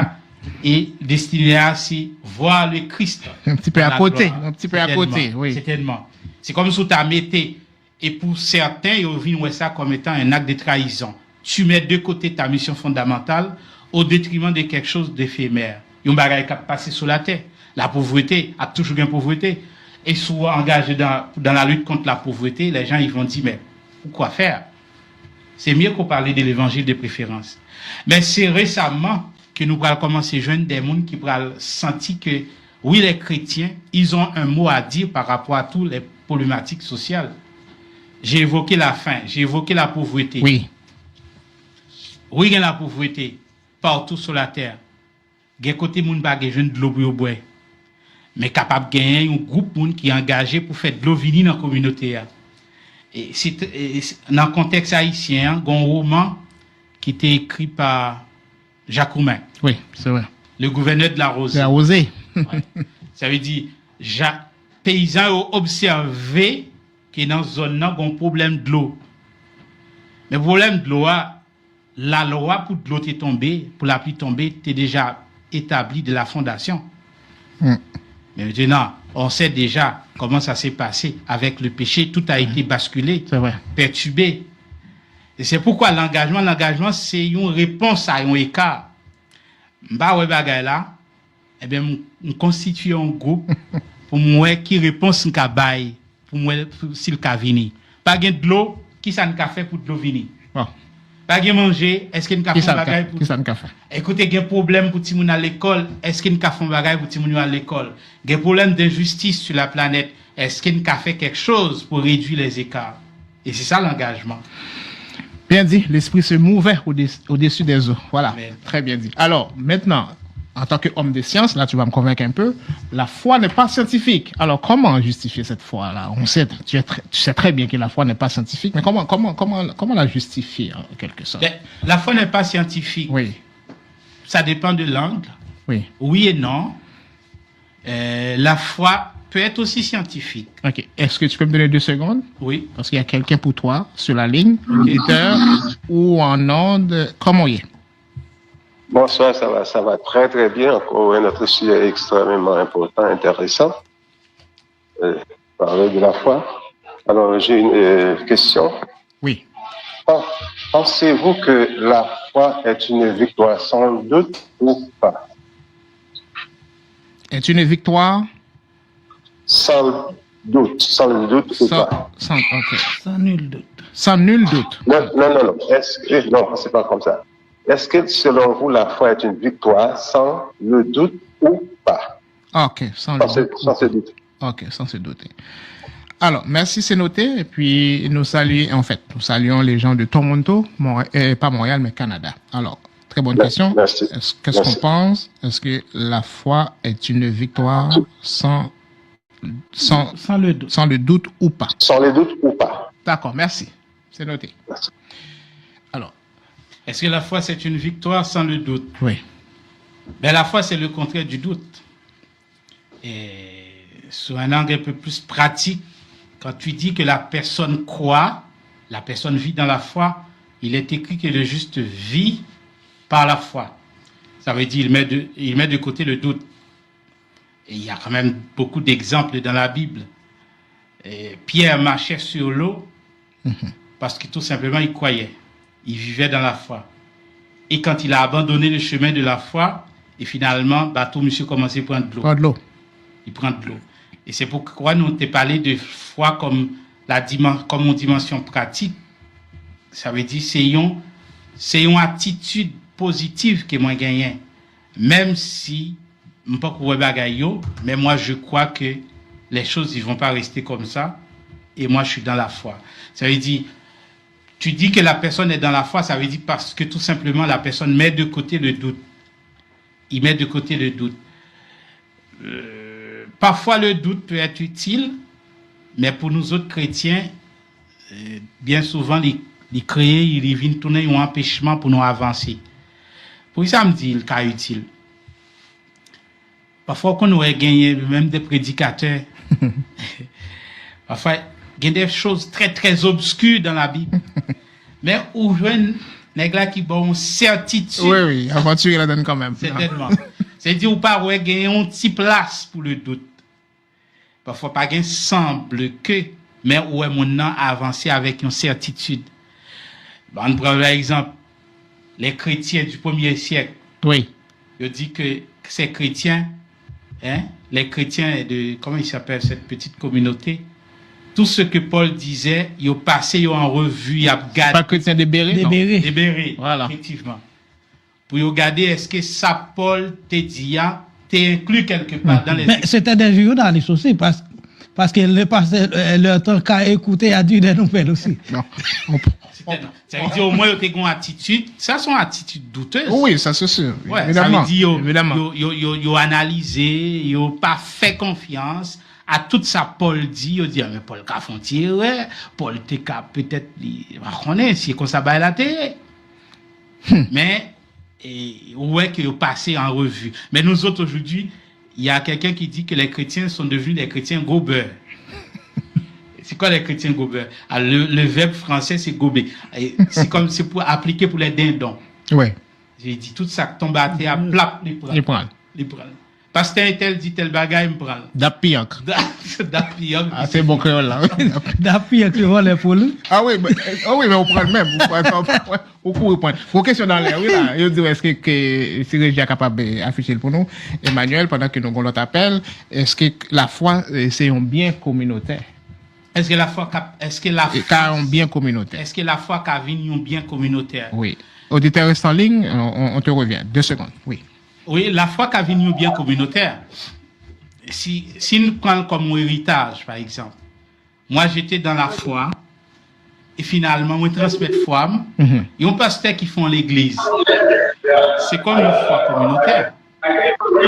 Et destiné à, c'est voir le Christ. Un petit peu à côté, oui. Certainement. C'est comme si tu as mis, et pour certains, ils vont ça comme étant un acte de trahison. Tu mets de côté ta mission fondamentale au détriment de quelque chose d'éphémère. Il y a un bagage qui a passé sur la terre. La pauvreté, a toujours une pauvreté. Et souvent engagé dans la lutte contre la pauvreté, les gens ils vont dire, mais pourquoi faire? C'est mieux qu'on parle de l'évangile de préférence. Mais c'est récemment que nous allons commencer à joindre des gens qui vont sentir que, oui, les chrétiens, ils ont un mot à dire par rapport à toutes les problématiques sociales. J'ai évoqué la faim, j'ai évoqué la pauvreté. Oui. Oui, il y a la pauvreté partout sur la terre. Il y a côté moun bagay jeune de l'eau pour boire. Mais capable de gagner un groupe moun qui est engagé pour faire de l'eau venir dans la communauté. Et dans le contexte haïtien, il y a un roman qui était écrit par Jacques Roumain. Oui, c'est vrai. Le gouverneur de la Rosée. La Rosée. Ouais. Ça veut dire paysans ont observé que dans zone nan gon problème de l'eau. Mais problème de l'eau, la loi pour de l'eau est tombée, pour la pluie tomber, était déjà établie de la fondation. Mais maintenant, on sait déjà comment ça s'est passé avec le péché, tout a été basculé, C'est vrai. perturbé. Et c'est pourquoi l'engagement, c'est une réponse à un écart. Mba ouais bagay là, eh bien, on constitue un groupe pour moi qui réponse n'ka bail, pour moi s'il ka vini. Pas gain de l'eau, qui ça n'ka fait pour de l'eau vini. Bon. Pas gain manger, est-ce qu'il n'ka Qui fait ça bagay le pour qui ça le fait? Écoutez, il y a un problème pour Timoun à l'école. Est-ce qu'il y a fait un bagage pour Timoun à l'école? Il y a un problème d'injustice sur la planète. Est-ce qu'il y a fait quelque chose pour réduire les écarts? Et c'est ça l'engagement. Bien dit, l'esprit se mouvait au-dessus des eaux. Voilà, Amen. très bien dit. Alors, maintenant, en tant qu'homme de science, là, tu vas me convaincre un peu, la foi n'est pas scientifique. Alors, comment justifier cette foi-là? On sait, tu sais très bien que la foi n'est pas scientifique, mais comment la justifier, en quelque sorte? Mais la foi n'est pas scientifique. Oui, Ça dépend de l'angle. oui. Oui et non. La foi peut être aussi scientifique. OK. Est-ce que tu peux me donner 2 secondes? Oui. Parce qu'il y a quelqu'un pour toi sur la ligne, auditeur ou en onde. Comment il est? Bonsoir, ça va très très bien. Encore notre sujet extrêmement important, intéressant. Parler de la foi. Alors, j'ai une question. Oui. Pensez-vous que la foi est une victoire sans doute ou pas? Est une victoire? Sans doute ou pas? OK. Sans nul doute. Sans nul doute. Non. Non, c'est pas comme ça. Est-ce que selon vous, la foi est une victoire sans le doute ou pas? OK, sans le doute. Sans ce doute. OK, sans se douter. Alors, merci, c'est noté. Et puis, nous saluons les gens de Toronto, pas Montréal, mais Canada. Alors, très bonne question. Merci. Qu'est-ce qu'on pense? Est-ce que la foi est une victoire sans le doute. sans le doute ou pas? Sans le doute ou pas? D'accord, merci. C'est noté. Merci. Alors, Est-ce que la foi, c'est une victoire sans le doute? oui. Ben, la foi, c'est le contraire du doute. Et sur un angle un peu plus pratique, quand tu dis que la personne croit, la personne vit dans la foi, il est écrit que le juste vit par la foi. Ça veut dire il met de côté le doute. Et il y a quand même beaucoup d'exemples dans la Bible. Et Pierre marchait sur l'eau parce que tout simplement il croyait. Il vivait dans la foi. Et quand il a abandonné le chemin de la foi, et finalement, bateau monsieur commençait à prendre de l'eau. Pas de l'eau. Il prend de l'eau. Et c'est pourquoi nous t'ai parlé de foi comme une dimension pratique. Ça veut dire c'est une attitude positive que moi gagne. Même si je ne sais pas mais moi je crois que les choses ne vont pas rester comme ça. Et moi je suis dans la foi. Ça veut dire, tu dis que la personne est dans la foi, ça veut dire parce que tout simplement la personne met de côté le doute. Il met de côté le doute. Parfois le doute peut être utile, mais pour nous autres chrétiens, bien souvent, les créer, ils viennent tourner un empêchement pour nous avancer. Pour ça, me dit le cas utile. Parfois, qu'on aurait gagné même des prédicateurs. Parfois, il y a des choses très, très obscures dans la Bible. Mais où je vois qui ont certitude. Oui, aventure, il la donne quand même. Certainement. C'est-à-dire, ou pas, ouais, gagner un petit place pour le doute. Parfois, pas gain semble que, mais où est mon nom avancé avec une certitude. Bon, on prend par exemple les chrétiens du 1er siècle. Oui. Je dis que ces chrétiens, les chrétiens de, comment ils s'appellent cette petite communauté, tout ce que Paul disait, ils ont passé, ils ont en revue, ils ont gardé. Pas chrétien de Béret? Des non. Bérets. Des bérets, Voilà. effectivement. Pour regarder, est-ce que ça, Paul, te dit, t'es inclus quelque part dans les... Mais c'était des journalistes aussi, parce que le pasteur, leur temps qu'à écouter, a dû des nouvelles aussi. Non. Ça veut dire au moins, ils ont une attitude, ça sont attitudes douteuses. Oui, ça c'est sûr. Ouais, Évidemment. ça veut dire Évidemment. ils ont analysé, ils n'ont pas fait confiance à tout ça Paul dit. Ils disent, mais Paul a fait ouais, Paul a peut-être, il va connaître, si comme ça va la télé. Mais, ouais, qu'ils ont passé en revue. Mais nous autres aujourd'hui, il y a quelqu'un qui dit que les chrétiens sont devenus des chrétiens gobeurs. C'est quoi les chrétiens gobeurs? Le verbe français, c'est gober. C'est comme c'est pour appliquer pour les dindons. Oui. J'ai dit tout ça tombe à terre, plap, Les prendre. les prendre. Pasteur tel dit tel bagaille, me prend. D'apiac. D'apiac. Ah, c'est bon créole là. D'après que les poules. Ah oui, mais on prend le même. Au cours, point. Vos questions dans l'air, oui, là. Je dis, est-ce que si Régie est capable d'afficher pour nous, Emmanuel, pendant que nous avons l'autre appel, est-ce que la foi, c'est un bien communautaire? Est-ce que la foi, Car un bien communautaire. est-ce que la foi qu'a venu un bien communautaire? Oui. Auditeur reste en ligne, on te revient. 2 secondes. Oui. Oui, la foi qu'a venu un bien communautaire. Si nous prenons comme mon héritage, par exemple, moi j'étais dans la foi, et finalement, moi transmets foi, Mhm. il y a un pasteur qui font l'église. C'est comme une foi communautaire.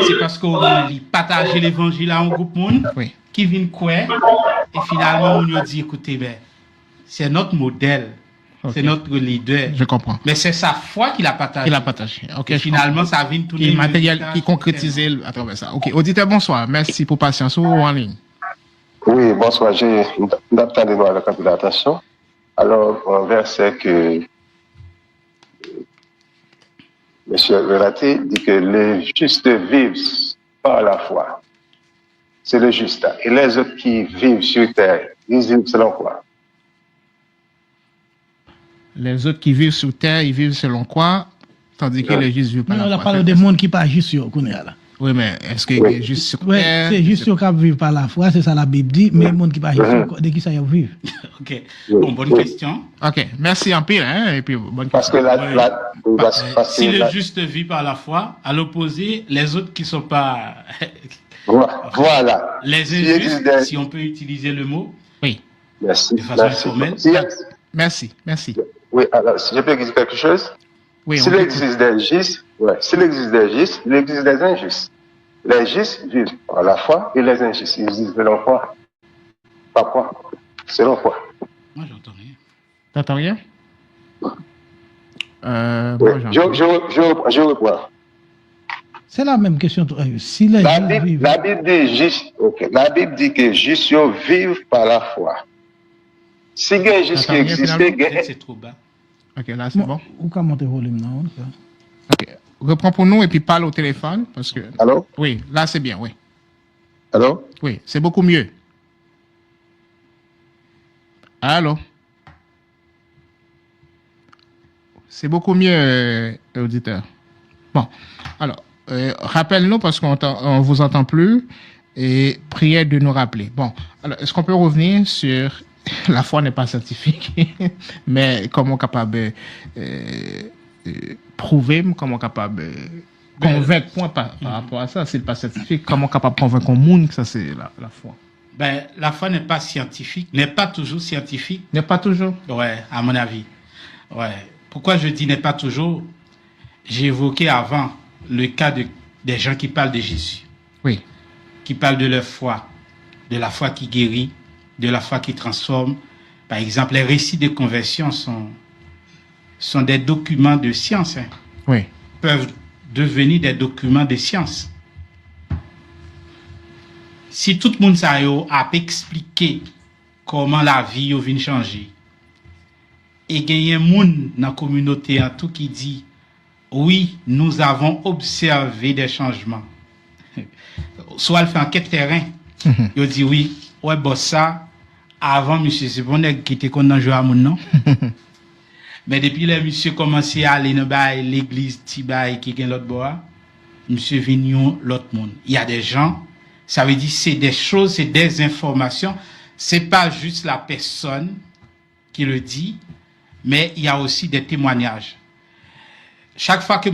C'est parce qu'on partage l'évangile à un groupe de monde Oui. qui vient quoi, et finalement, on nous dit, écoutez, ben, c'est notre modèle, Ok. c'est notre leader. Je comprends. Mais c'est sa foi qu'il a partagée. Il a partagé. Ok. Et je finalement, ça vient tout qui matériel qui concrétisé à travers ça. Ok, auditeur, bonsoir. Merci pour patience. Ou en ligne. Oui, bonsoir. J'ai d'attendu avec un peu d'attention. Alors, un verset que M. Relati dit que les justes vivent par la foi. C'est le juste. Et les autres qui vivent sur terre, ils vivent selon quoi? Les autres qui vivent sous terre, ils vivent selon quoi? Tandis que les justes vivent par Non, on la a foi. parlé des mondes qui pas juste sur qu'on est là. Oui, mais est-ce que Oui. juste sur Ouais, terre? c'est juste sur qui vivent par la foi, c'est ça la Bible dit, mais les mondes qui pas juste sur, de qui ça y vivre. Ok. Bon, bonne Oui. question. Ok, merci en pile, hein, et puis bonne Parce question. que parce Si que le la- juste vit par la foi, à l'opposé, les autres qui sont pas voilà. les S'il existe injustes, des- si on peut utiliser le mot, Oui, Merci. de façon Merci. informelle. merci. Oui, alors, si je peux dire quelque chose? Oui, S'il on existe des justes, s'il existe des justes, il existe des injustes. Les justes vivent par la foi et les injustes, ils vivent selon quoi? Pas quoi? Selon quoi? moi j'entends rien. T'entends rien? Oui. Moi, j'entends. Je reprends. C'est la même question. Si les La gens Bible, vivent. la Bible dit juste, ok. La Bible dit que justes vivent par la foi. Si il y a un juste qui T'entends rien, existe, finalement? Peut-être c'est trop bas. Ok, là, c'est bon. Ou comment monter le volume, non? Ok, reprends pour nous et puis parle au téléphone, parce que... Allô? Oui, là, c'est bien, oui. Allô? Oui, c'est beaucoup mieux. Allô? C'est beaucoup mieux, auditeur. Bon, alors, rappelle-nous parce on vous entend plus et priez de nous rappeler. Bon, alors, est-ce qu'on peut revenir sur la foi n'est pas scientifique, mais comment capable prouver, comment capable convaincre point par rapport à ça, c'est pas scientifique, comment capable convaincre un monde que ça c'est la foi. Ben, la foi n'est pas scientifique, n'est pas toujours scientifique. N'est pas toujours. Ouais, à mon avis. Ouais. Pourquoi je dis n'est pas toujours? J'ai évoqué avant le cas des gens qui parlent de Jésus, Oui. qui parlent de leur foi, de la foi qui guérit, de la foi qui transforme. Par exemple, les récits de conversion sont des documents de science, hein, Oui. peuvent devenir des documents de science. Si tout le monde a expliqué comment la vie vient changer, et il y a un monde dans la communauté en tout qui dit oui, nous avons observé des changements. Soit elle fait enquête terrain, il dit oui, ouais, bon, ça, avant, monsieur, c'est bon qui était qu'on a joué à mon nom. Mais depuis que monsieur commencé à aller dans l'église Tibaï qui est l'autre bois, monsieur venu l'autre monde. Il y a des gens, ça veut dire c'est des choses, c'est des informations. C'est pas juste la personne qui le dit, mais il y a aussi des témoignages. Chaque fois que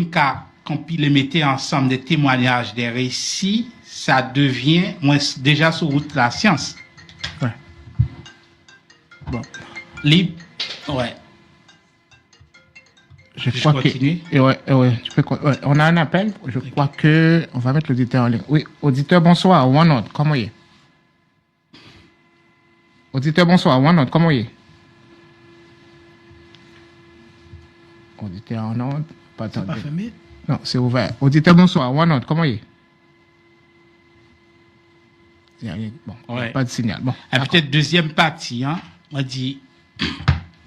qu'on les mettait ensemble des témoignages, des récits, ça devient déjà sur route de la science. Ouais. Bon. Ouais. Je Puis-je crois continuer? que. Ouais, tu peux, ouais, on a un appel. Je crois que. On va mettre l'auditeur en ligne. Oui, auditeur, bonsoir. One note, comment il est? Auditeur, bonsoir. One note, comment il est? Auditeur en note. Pas C'est pas attendu. fermé. Non, c'est ouvert. Auditeur, bonsoir. One note, comment il est? Bon, Ouais. pas de signal. Bon, Et d'accord. peut-être deuxième partie, hein, on dit,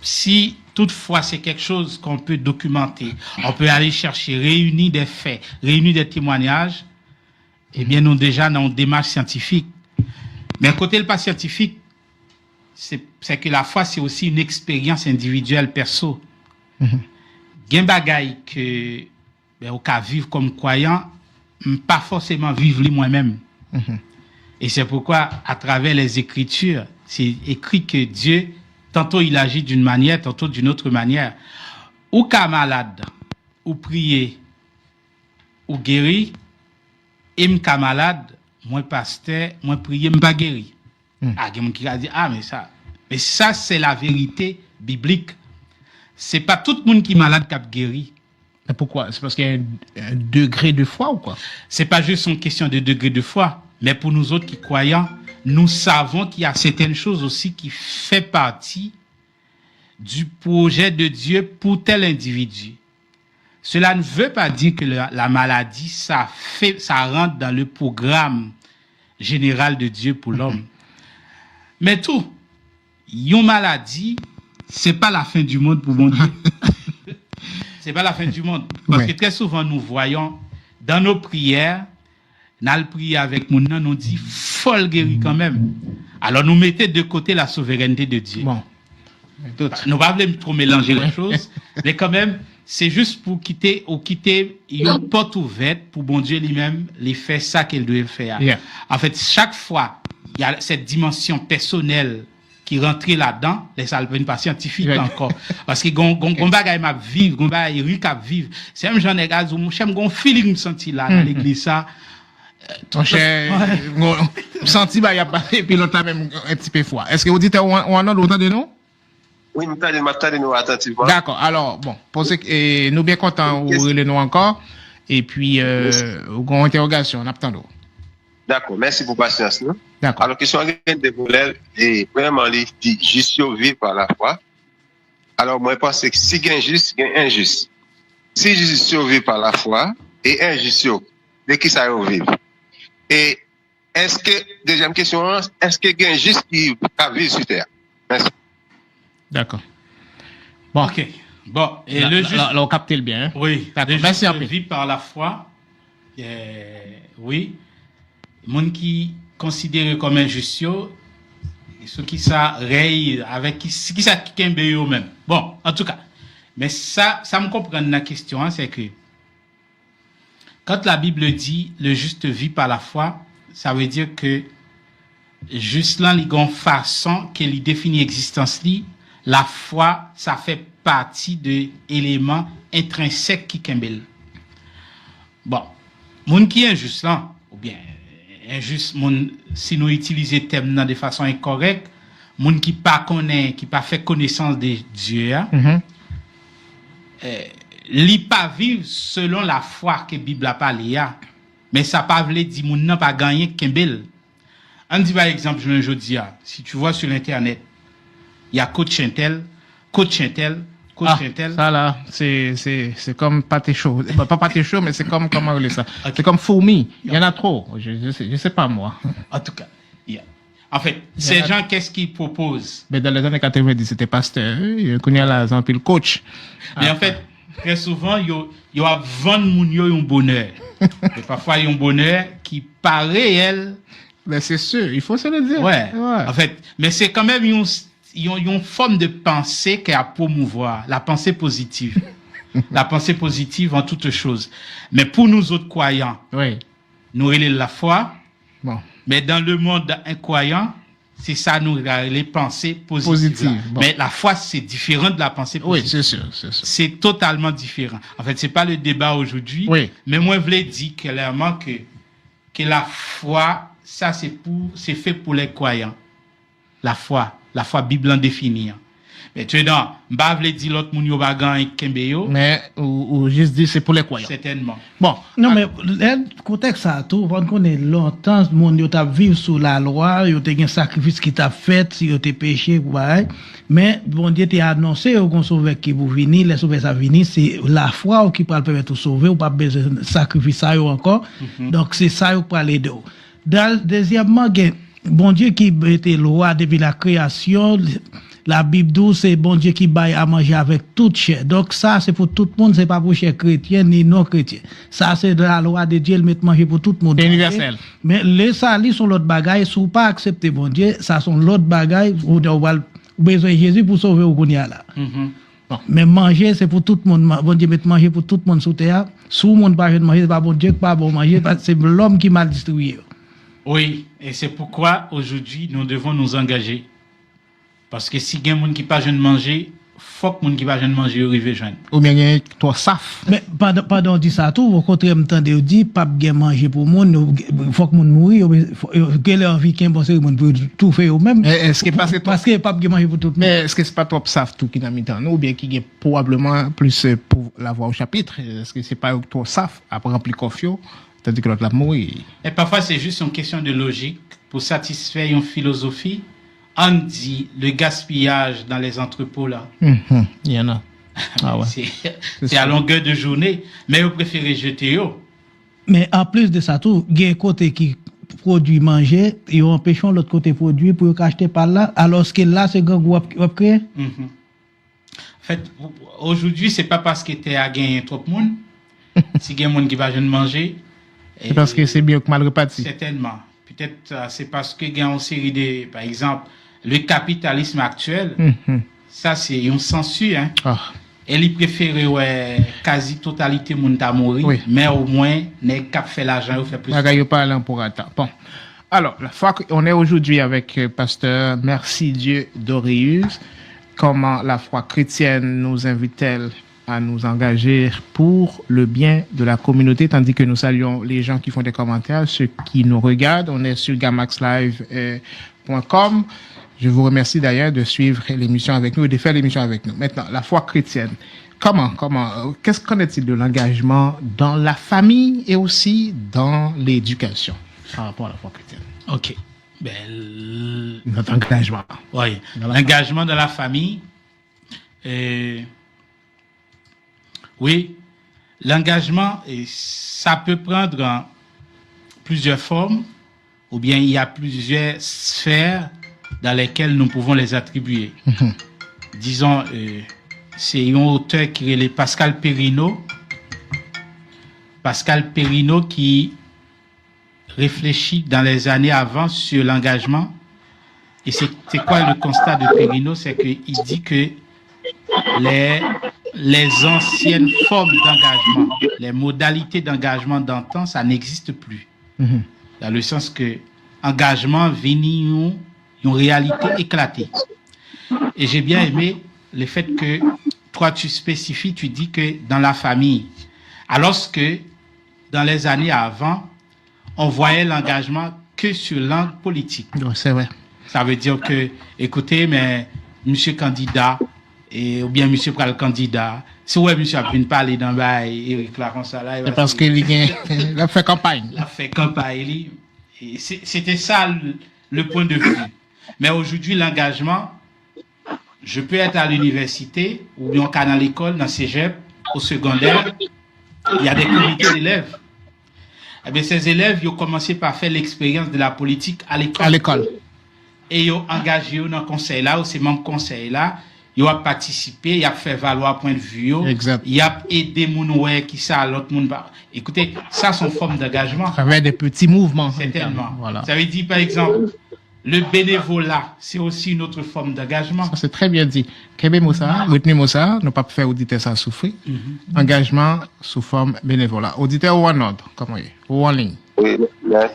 si toutefois c'est quelque chose qu'on peut documenter, on peut aller chercher, réunir des faits, réunir des témoignages, eh bien, nous déjà dans une démarche scientifique. Mais à côté le pas scientifique, c'est que la foi, c'est aussi une expérience individuelle perso. Gen bagay que, au cas vivre comme croyant, pas forcément vivre lui moi-même. Et c'est pourquoi, à travers les Écritures, c'est écrit que Dieu, tantôt il agit d'une manière, tantôt d'une autre manière. Ou cas malade, ou prier, ou guéri, et m'ka malade, moi pasteur, moi prier, m'pas guéri. Ah, il y a qui a dit, ah, mais ça, c'est la vérité biblique. C'est pas tout le monde qui est malade qui a guéri. Mais pourquoi? C'est parce qu'il y a un degré de foi ou quoi? C'est pas juste une question de degré de foi, mais pour nous autres qui croyants, nous savons qu'il y a certaines choses aussi qui fait partie du projet de Dieu pour tel individu. Cela ne veut pas dire que la maladie, ça rentre dans le programme général de Dieu pour l'homme. Mais tout, une maladie, c'est pas la fin du monde pour mon Dieu. C'est pas la fin du monde. Parce que très souvent, nous voyons dans nos prières, nous prions avec mon nom, nous dit folle guéri quand même. Alors nous mettons de côté la souveraineté de Dieu. Bon. Nous pas voulons trop mélanger les choses, mais quand même, c'est juste pour quitter une porte ouverte pour bon Dieu lui-même, les faire ça qu'il doit faire. Yeah. En fait, chaque fois, il y a cette dimension personnelle qui rentre là-dedans, les salves pas scientifique encore. Parce que gon bagay m'a vivre, gon bagay Eric a vivre. C'est même Jean Negaz ou j'aime gon feeling me senti là dans l'église ça. Ton cher, senti bah y a pas et puis l'autre là même un petit peu froid. Est-ce que vous dites ou en autre de nous? Oui, nous t'allons attentivement. D'accord. Alors, bon, et nous bien contents ou les nous encore et puis une interrogation, on attend. D'accord, merci pour patience. Non? D'accord. Alors, question de volets, et premièrement, il dit juste vivre par la foi. Alors, moi, je pense que si il y a injuste, il y a injuste. Si juste survivre par la foi et injuste, de qui ça vivre? Et est-ce que, deuxième question, est-ce qu'il y a injuste qui va vivre sur terre? Merci. D'accord. Bon. OK. Bon, et Là, le juste... là, on capte le bien. Hein? Oui, D'accord. Merci un peu. vit par la foi. Oui. Moun qui considéré comme injuste, ceux qui ça raye avec qui ça qui kembe yo même. Bon, en tout cas. Mais ça me comprend la question, hein, c'est que quand la Bible dit le juste vit par la foi, ça veut dire que juste là, il y a une façon qu'elle définit l'existence li, la foi, ça fait partie de éléments intrinsèques qui kembel. Bon, moun qui est injuste là, ou bien injuste, moun, si nous utilisons le terme de façon incorrecte, moun qui pas connaît, qui pas fait connaissance de Dieu, li pas vivre selon la foi que la Bible a parlé, mais ça pas veut dire moun n'a pas gagné kembel. On dit par exemple, je dis, si tu vois sur l'internet, il y a coach Chantel. Ça là, c'est comme pâté chaud. Pas pâté chaud, mais c'est comme, comment on dit ça? Okay. C'est comme fourmi. Il y en a trop. Je sais pas moi. En tout cas, en fait, ces gens, qu'est-ce qu'ils proposent? Mais dans les années 90, c'était pasteur. Il y a là, le coach. Mais en fait, très souvent, il y a vendre moun yo un bonheur. Et parfois, il y a un bonheur qui paraît réel. Mais c'est sûr, il faut se le dire. Ouais. En fait, mais c'est quand même une forme de pensée qui a à promouvoir, la pensée positive. La pensée positive en toutes choses. Mais pour nous autres croyants, nous relèvons la foi. Bon. Mais dans le monde incroyant, c'est ça nous les pensées positives. Bon. Mais la foi, c'est différent de la pensée positive. Oui, c'est sûr. C'est totalement différent. En fait, c'est pas le débat aujourd'hui. Mais moi, je voulais dire clairement que la foi, ça, c'est fait pour les croyants. La foi Bible en définit. Mais tu es dans, m'ba vle dit l'autre moun yo bagan et kembe yo. Mais, ou juste dit c'est pour les croyants. Certainement. Bon. Non, mais, le contexte ça, tout, on connaît longtemps, moun yo t'a vivre sous la loi, yo t'a un sacrifice qui t'a fait, si yo t'a péché, mais, bon Dieu t'a annoncé, yo qu'on sauve qui vous venir, les sauver ça venir, c'est la foi qui peut permettre de sauver, ou pas besoin de sacrifice ça yo encore. Donc, c'est ça yo pour aller de. Deuxièmement, bon Dieu qui était loi depuis la création, la Bible dit c'est bon Dieu qui baille à manger avec toute chair. Donc ça c'est pour tout le monde, c'est pas pour chair chrétien ni non chrétien. Ça c'est de la loi de Dieu, il met manger pour tout le monde. C'est universel. Mais les salis sont l'autre bagaille, si vous pas accepter bon Dieu, ça sont l'autre bagaille, vous avez besoin de Jésus pour sauver au Kounia là. Bon. Mais manger, c'est pour tout le monde. Bon Dieu met manger pour tout le monde sous terre. Si le monde pas manger, c'est pas bon Dieu qui pas bon manger, c'est l'homme qui mal distribué. Oui, et c'est pourquoi aujourd'hui nous devons nous engager. Parce que si il y a des gens qui pas jeune manger, faut que les gens qui pas jeune manger arrivent jeune. Ou bien, il y a toi, saf. Mais pardon, dit ça tout, au contraire, m'entendez dire, pas bien manger pour monde, faut que monde mourir, quelle envie qu'un bon cérémonie pour tout faire eux même. Est-ce que parce que pas bien manger pour tout le monde. Mais est-ce que c'est pas toi saf tout qui n'a mis dans nous, ou bien qui est probablement plus pour l'avoir au chapitre? Est-ce que c'est pas toi saf après remplir coffee, tandis que l'autre l'a mourir? Et parfois c'est juste une question de logique pour satisfaire une philosophie. On dit le gaspillage dans les entrepôts là. Il y en a. Ah ouais. C'est à longueur de journée, mais vous préférez jeter eux. Mais en plus de ça tout, il y a un côté qui produit manger et on empêche l'autre côté produit pour acheter par là, alors que là c'est gang ou créé. En fait, aujourd'hui c'est pas parce que tu as gagné trop de monde, si il y a des gens qui va jeune manger. C'est parce que c'est bien que mal reparti. Certainement. Peut-être c'est parce que il y a une série de, par exemple, le capitalisme actuel, ça c'est une censure. Hein. Ah. Et il préfère quasi totalité monde à mourir, oui. Mais au moins, n'est qu'à faire l'argent, ou fait plus. Bon. Alors, la fois qu'on est aujourd'hui avec pasteur Merci Dieu Doréus, comment la foi chrétienne nous invite-t-elle à nous engager pour le bien de la communauté, tandis que nous saluons les gens qui font des commentaires, ceux qui nous regardent. On est sur gamaxlive.com. Je vous remercie d'ailleurs de suivre l'émission avec nous et de faire l'émission avec nous. Maintenant, la foi chrétienne. Qu'en est-il de l'engagement dans la famille et aussi dans l'éducation par rapport à la foi chrétienne? Ok. Notre engagement. Oui. L'engagement dans la famille. Oui. L'engagement, ça peut prendre plusieurs formes, ou bien il y a plusieurs sphères dans lesquelles nous pouvons les attribuer. Disons, c'est un auteur qui est Pascal Perrineau. Pascal Perrineau qui réfléchit dans les années avant sur l'engagement. Et c'est quoi le constat de Perrineau? C'est qu'il dit que les anciennes formes d'engagement, les modalités d'engagement d'antan, ça n'existe plus. Dans le sens que engagement vient une réalité éclatée. Et j'ai bien aimé le fait que toi tu spécifies, tu dis que dans la famille, alors que dans les années avant, on voyait l'engagement que sur l'angle politique. C'est vrai. Ça veut dire que, écoutez, mais monsieur candidat, ou bien monsieur pral candidat, si ouais monsieur a pu parler dans Eric Laconça là, c'est parce qu'il a fait campagne. Il a fait campagne. C'était ça le point de vue. Mais aujourd'hui, l'engagement, je peux être à l'université ou bien à l'école, dans cégep, au secondaire, il y a des comités d'élèves. Eh bien, ces élèves, ils ont commencé par faire l'expérience de la politique à l'école. Et ils ont engagé dans le conseil là, ou ces membres conseil là, ils ont participé, ils ont fait valoir point de vue, ils ont aidé les gens qui ça, l'autre monde. Écoutez, ça, c'est une forme d'engagement. Ça avait des petits mouvements. Certainement. Voilà. Ça veut dire, par exemple, le bénévolat, c'est aussi une autre forme d'engagement. Ça, c'est très bien dit. Kébé Moussa, retenez Moussa, ne pas faire auditeur ça souffrir. Engagement sous forme bénévolat. Auditeur ou en ordre, comment est ou en ligne? Oui,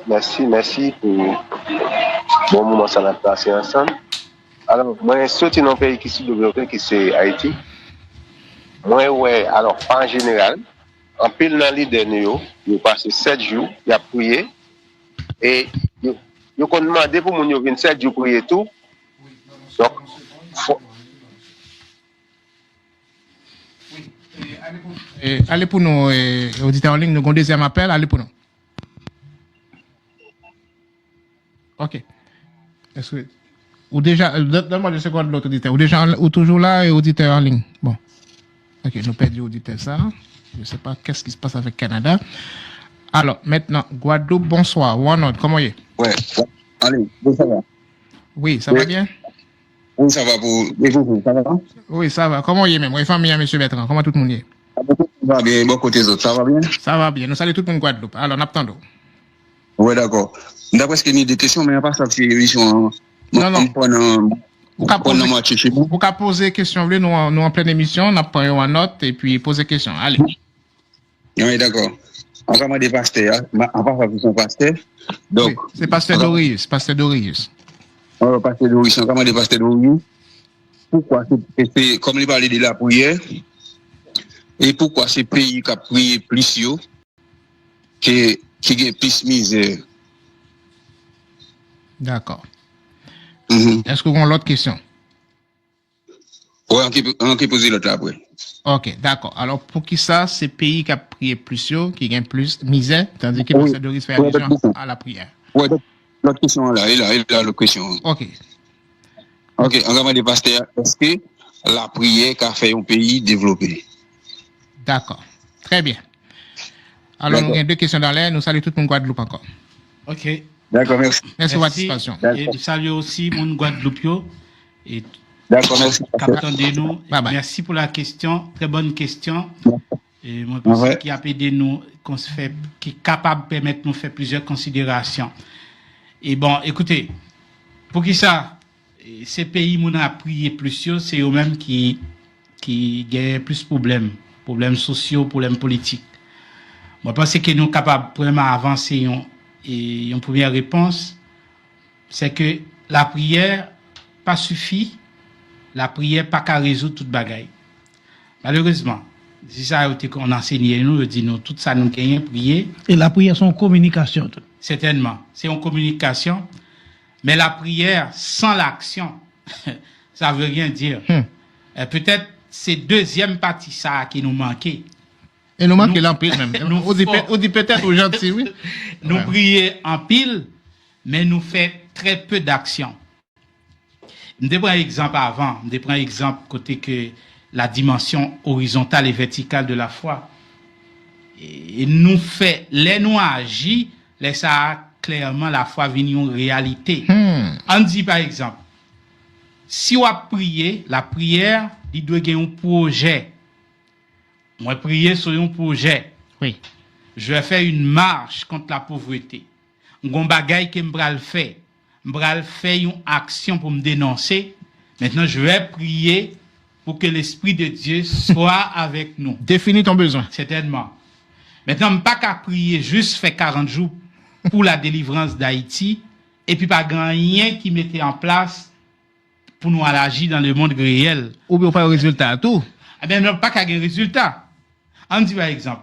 merci pour bon moment ça l'a passé ensemble. Alors, moi, sorti dans un pays qui s'est développé, qui c'est Haïti. Moi, ouais, alors, en général, en pile dans l'idée, il passe 7 jours, il a prié, et il a demandé pour mon 27 jours prier tout. Donc, allez pour nous, auditeurs en ligne, nous avons un deuxième appel, allez pour nous. Ok. Est-ce que, ou déjà, donne-moi 2 secondes l'autre auditeur, ou toujours là, et auditeur en ligne. Bon. Ok, nous perdons auditeur ça. Je ne sais pas qu'est-ce qui se passe avec Canada. Alors, maintenant, Guadeloupe, bonsoir. One comment est? Ouais. Allez, bon, ça va. Oui, ça va bien? Oui, ça va pour. Et vous, ça va? Oui, ça va. Comment y est même? Oui, famille, monsieur Bertrand. Comment tout le monde y est? Ça va bien, bon côté autres, ça va bien? Ça va bien. Nous saluons tout le monde Guadeloupe. Alors, on attend. Oui, d'accord. D'après ce qu'il y a des questions, mais il n'y a pas ça qui est émission. Non, non. Vous pouvez poser des questions. Nous en pleine émission, on a pris en note et puis poser des questions. Allez. Oui, d'accord. On va demander pasteur. On va faire son pasteur. Donc. Oui, c'est pasteur Dorius. Pasteur Dorius. Pasteur Dorius. On va demander pasteur Dorius. Pourquoi c'est comme il parlait de la prière et pourquoi ces pays qui ont prié plus haut qui ont plus misère? D'accord. Est-ce que vous avez l'autre question? Oui, on peut poser l'autre après. Ok, d'accord. Alors, pour qui ça, ces pays qui ont prié plus haut, qui gagnent plus misère, tandis que le Doris fait allusion à la prière? Oui, l'autre question là, il a l'autre question. Ok. Ok, on va demander pasteur, est-ce que la prière qu'a fait un pays développé? D'accord. Très bien. Alors, nous avons deux questions dans l'air. Nous saluons tout le monde Guadeloupe encore. Ok. D'accord, merci. Merci pour votre participation. Et salut aussi mon Guadeloupe. Et d'accord, merci. Capitaine Denou. Merci pour la question. Très bonne question. Et moi, je pense qui a aidé nous, qui est capable de permettre de nous faire plusieurs considérations. Et bon, écoutez, pour qui ça, ces pays où on a prié plus, c'est eux-mêmes qui gagnent plus de problèmes sociaux, problèmes politiques. Moi, je pense que nous sommes capables de vraiment avancer. Et une première réponse, c'est que la prière pas suffit, la prière pas qu'à résoudre toute bagaille. Malheureusement, si ça a été qu'on enseigne nous, dit nous, tout ça nous gagne prier. Et la prière, c'est en communication. Certainement, c'est en communication, mais la prière sans l'action, ça veut rien dire. Peut-être c'est deuxième partie ça qui nous manquait. Et nous manque l'empile même. On dit peut-être aux gens de oui. Nous prions en pile, mais nous faisons très peu d'action. Je prends un exemple avant. Je prends un exemple côté que la dimension horizontale et verticale de la foi. Et nous fait, les nous agir, laisse clairement la foi venir en réalité. On dit par exemple, si on a prié, la prière, il doit gagner un projet. Moi, prier sur un projet. Oui. Je vais faire une marche contre la pauvreté. Un bagay que m'bral faire. M'bral faire une action pour me dénoncer. Maintenant, je vais prier pour que l'Esprit de Dieu soit avec nous. Définis ton besoin. Certainement. Maintenant, pas qu'à prier juste fait 40 jours pour la délivrance d'Haïti et puis pas grand rien qui mettait en place pour nous agir dans le monde réel. Ou bien pas de résultat à tout. Eh bien, pas qu'à un résultat. On dit par exemple,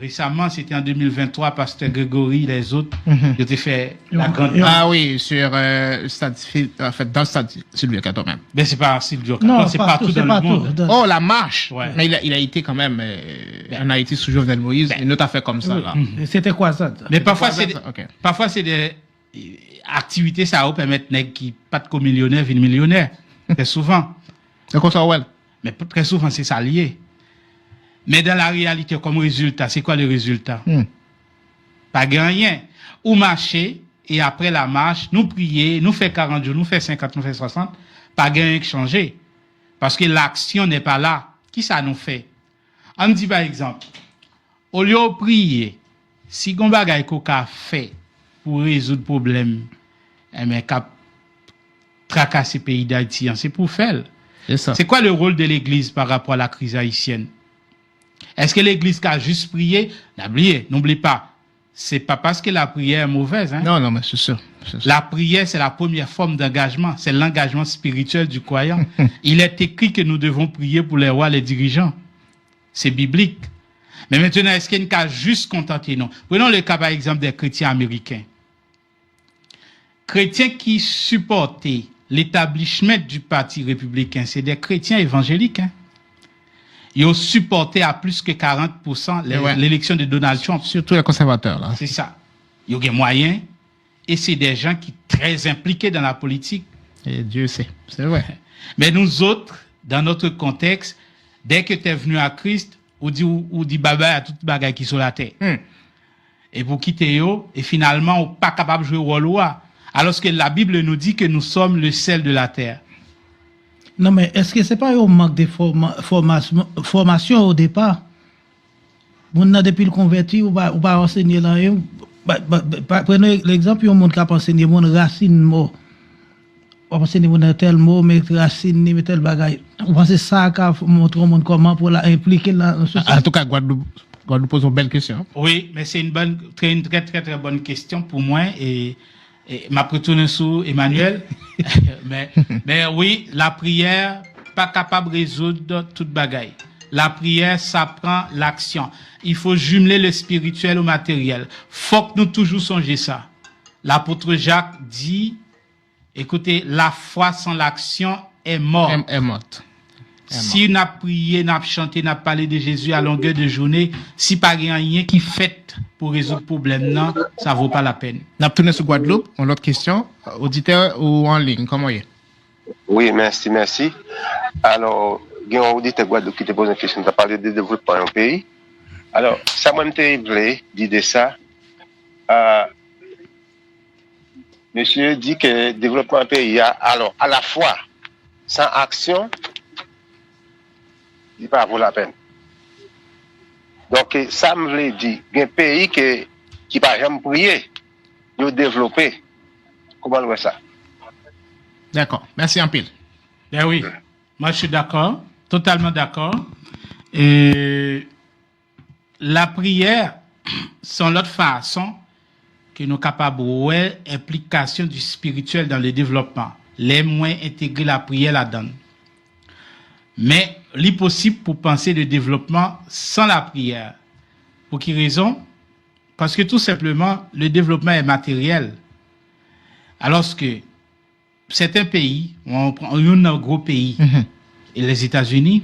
récemment, c'était en 2023, Pasteur Grégory, les autres, ils ont fait la grande. Ah oui, sur stade, en fait, dans le stade Sylvia Caton même. Mais c'est pas Sylvia Caton, c'est partout dans le monde. Oh, la marche! Ouais. Mais il a été quand même en Haïti sous Jovenel Moïse, une autre affaire comme ça, là. C'était quoi ça? Mais parfois, c'est des activités, ça va permettre qui pas de co-millionnaire, viennent millionnaire. Très souvent. C'est comme ça, ouais. Mais très souvent, c'est ça lié. Mais dans la réalité, comme résultat, c'est quoi le résultat? Pas rien. Ou marcher, et après la marche, nous prier, nous faire 40 jours, nous faire 50, nous faire 60, pas rien qui changer. Parce que l'action n'est pas là. Qui ça nous fait? On dit par exemple, au lieu de prier, si on bagay qu'on a fait pour résoudre le problème, mais qu'a tracasser le pays d'Haïti, c'est pour faire. C'est quoi le rôle de l'Église par rapport à la crise haïtienne? Est-ce que l'Église qui a juste prié? N'oublie pas. C'est pas parce que la prière est mauvaise. Hein? Non, mais c'est sûr. La prière, c'est la première forme d'engagement. C'est l'engagement spirituel du croyant. Il est écrit que nous devons prier pour les rois, les dirigeants. C'est biblique. Mais maintenant, est-ce qu'il y a une cas juste contenté? Non. Prenons le cas, par exemple, des chrétiens américains. Chrétiens qui supportaient l'établissement du parti républicain, c'est des chrétiens évangéliques. Hein? Ils ont supporté à plus que 40% l'élection de Donald Trump. Surtout les conservateurs, là. C'est ça. Ils ont des moyens. Et c'est des gens qui sont très impliqués dans la politique. Et Dieu sait. C'est vrai. Mais nous autres, dans notre contexte, dès que tu es venu à Christ, on dit baba à toute bagaille qui sont sur la terre. Et pour quitter eux, et finalement, on n'est pas capable de jouer au rôle. alors que la Bible nous dit que nous sommes le sel de la terre. Non, mais est-ce que c'est pas un manque de formation au départ? Moun nan depuis le converti, ou pas enseigner là. Prenez l'exemple, il y a un monde qui a enseigné mon racine mot. On pense que mon tel mot, mais racine, mais tel bagage. On pense ça qui montre au monde comment pour la impliquer dans la société. En tout cas, Guadeloupe pose une belle question. Oui, mais c'est une très bonne question pour moi et m'a retourné sur Emmanuel. mais oui, la prière pas capable de résoudre toute bagaille. La prière, ça prend l'action. Il faut jumeler le spirituel au matériel. Faut que nous toujours songions ça. L'apôtre Jacques dit, écoutez, la foi sans l'action est morte. Est morte. Si on a prié, on a chanté, on a parlé de Jésus à longueur de journée, si pas rien qui fait pour résoudre le problème, non, ça vaut pas la peine. On a tourné sur Guadeloupe. On a l'autre question. Auditeur ou en ligne, comment est? Oui, merci. Alors, il y a un auditeur Guadeloupe qui te pose une question. Tu as parlé de développement dans le pays. Alors, ça m'a voulu dire de ça. Monsieur dit que le développement du pays, alors, à la fois, sans action, il va vaut la peine. Donc, ça me veut dire, il y a un pays qui ne va jamais prier, il développer. Comment on voit ça? D'accord. Merci en pile. Ben oui, moi je suis d'accord, totalement d'accord. Et la prière, c'est l'autre façon que nous sommes capables de implication du spirituel dans le développement. Les moyens intégrer la prière là-dedans. Mais l'impossible pour penser le développement sans la prière. Pour quelle raison? Parce que tout simplement, le développement est matériel. Alors que certains pays, on prend un gros pays, et les États-Unis,